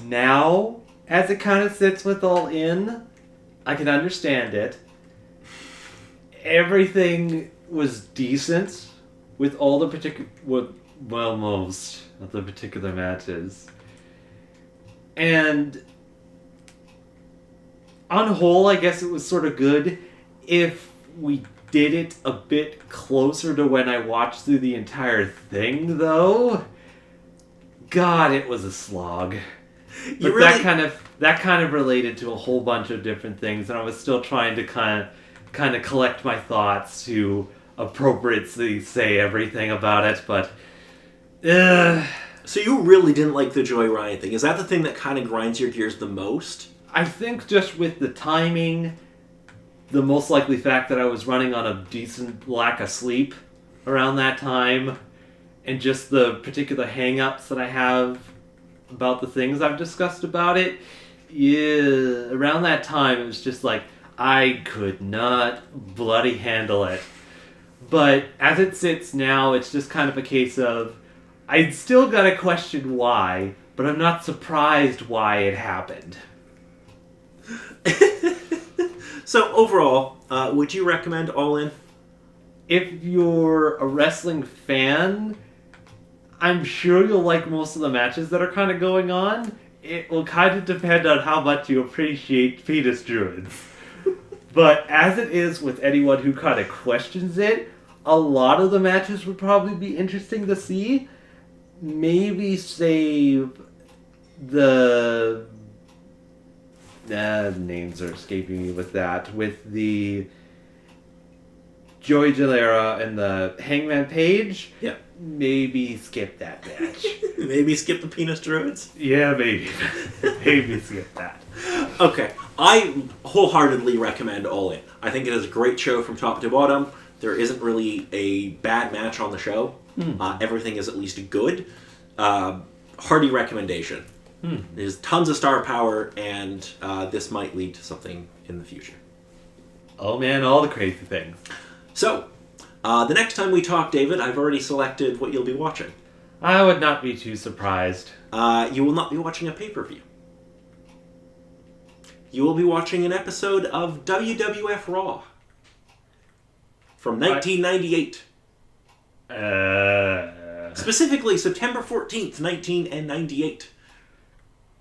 Speaker 2: Now, as it kind of sits with All In, I can understand it. Everything was decent with all the most of the particular matches. And on whole, I guess it was sort of good. If we did it a bit closer to when I watched through the entire thing, though, God, it was a slog. But that kind of related to a whole bunch of different things, and I was still trying to kind of collect my thoughts to appropriately say everything about it. But
Speaker 1: so you really didn't like the Joy Ryan thing? Is that the thing that kind of grinds your gears the most?
Speaker 2: I think just with the timing, the most likely fact that I was running on a decent lack of sleep around that time, and just the particular hang-ups that I have about the things I've discussed about it, yeah, around that time it was just like, I could not bloody handle it. But as it sits now, it's just kind of a case of, I still gotta question why, but I'm not surprised why it happened.
Speaker 1: So overall, would you recommend All In?
Speaker 2: If you're a wrestling fan, I'm sure you'll like most of the matches that are kind of going on. It will kind of depend on how much you appreciate penis druids. But as it is with anyone who kind of questions it, a lot of the matches would probably be interesting to see. Maybe save the... names are escaping me with that. With the Joey Janela and the Hangman Page.
Speaker 1: Yeah.
Speaker 2: Maybe skip that match.
Speaker 1: Maybe skip the penis druids?
Speaker 2: Yeah, maybe. Maybe skip that.
Speaker 1: Okay. I wholeheartedly recommend All In. I think it is a great show from top to bottom. There isn't really a bad match on the show. Everything is at least good. Hearty recommendation. There's tons of star power, and this might lead to something in the future.
Speaker 2: Oh man, all the crazy things.
Speaker 1: So, the next time we talk, David, I've already selected what you'll be watching.
Speaker 2: I would not be too surprised.
Speaker 1: You will not be watching a pay-per-view. You will be watching an episode of WWF Raw from 1998. Specifically, September 14th, 1998.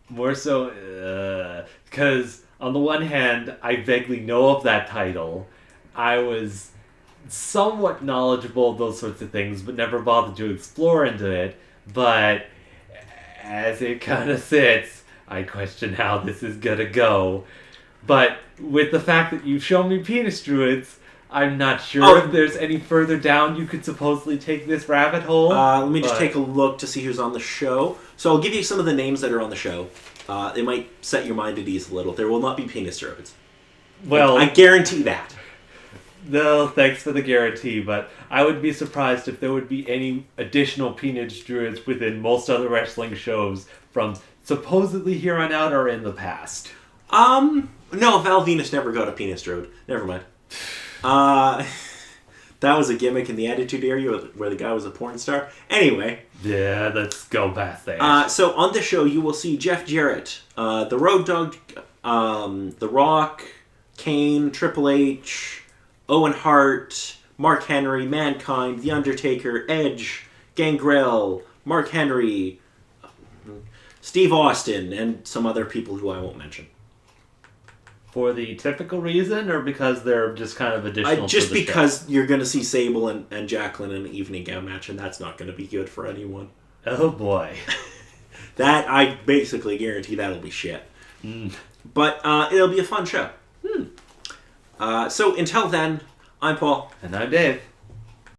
Speaker 2: More so, because on the one hand, I vaguely know of that title. I was somewhat knowledgeable of those sorts of things, but never bothered to explore into it. But as it kind of sits, I question how this is gonna go. But with the fact that you've shown me penis druids, I'm not sure if there's any further down you could supposedly take this rabbit hole.
Speaker 1: Let me just take a look to see who's on the show. So I'll give you some of the names that are on the show. They might set your mind at ease a little. There will not be penis druids.
Speaker 2: Well,
Speaker 1: I guarantee that.
Speaker 2: No, thanks for the guarantee, but I would be surprised if there would be any additional penis druids within most other wrestling shows from supposedly here on out or in the past.
Speaker 1: No, Val Venus never got a penis druid. Never mind. That was a gimmick in the Attitude Era where the guy was a porn star. Anyway.
Speaker 2: Yeah, let's go past that.
Speaker 1: So on the show, you will see Jeff Jarrett, the Road Dogg, The Rock, Kane, Triple H, Owen Hart, Mark Henry, Mankind, The Undertaker, Edge, Gangrel, Mark Henry, Steve Austin, and some other people who I won't mention.
Speaker 2: For the typical reason, or because they're just kind of additional
Speaker 1: just
Speaker 2: to the
Speaker 1: because
Speaker 2: show?
Speaker 1: You're going to see Sable and Jacqueline in an evening gown match, and that's not going to be good for anyone.
Speaker 2: Oh boy.
Speaker 1: That, I basically guarantee that'll be shit. But it'll be a fun show. So until then, I'm Paul.
Speaker 2: And I'm Dave.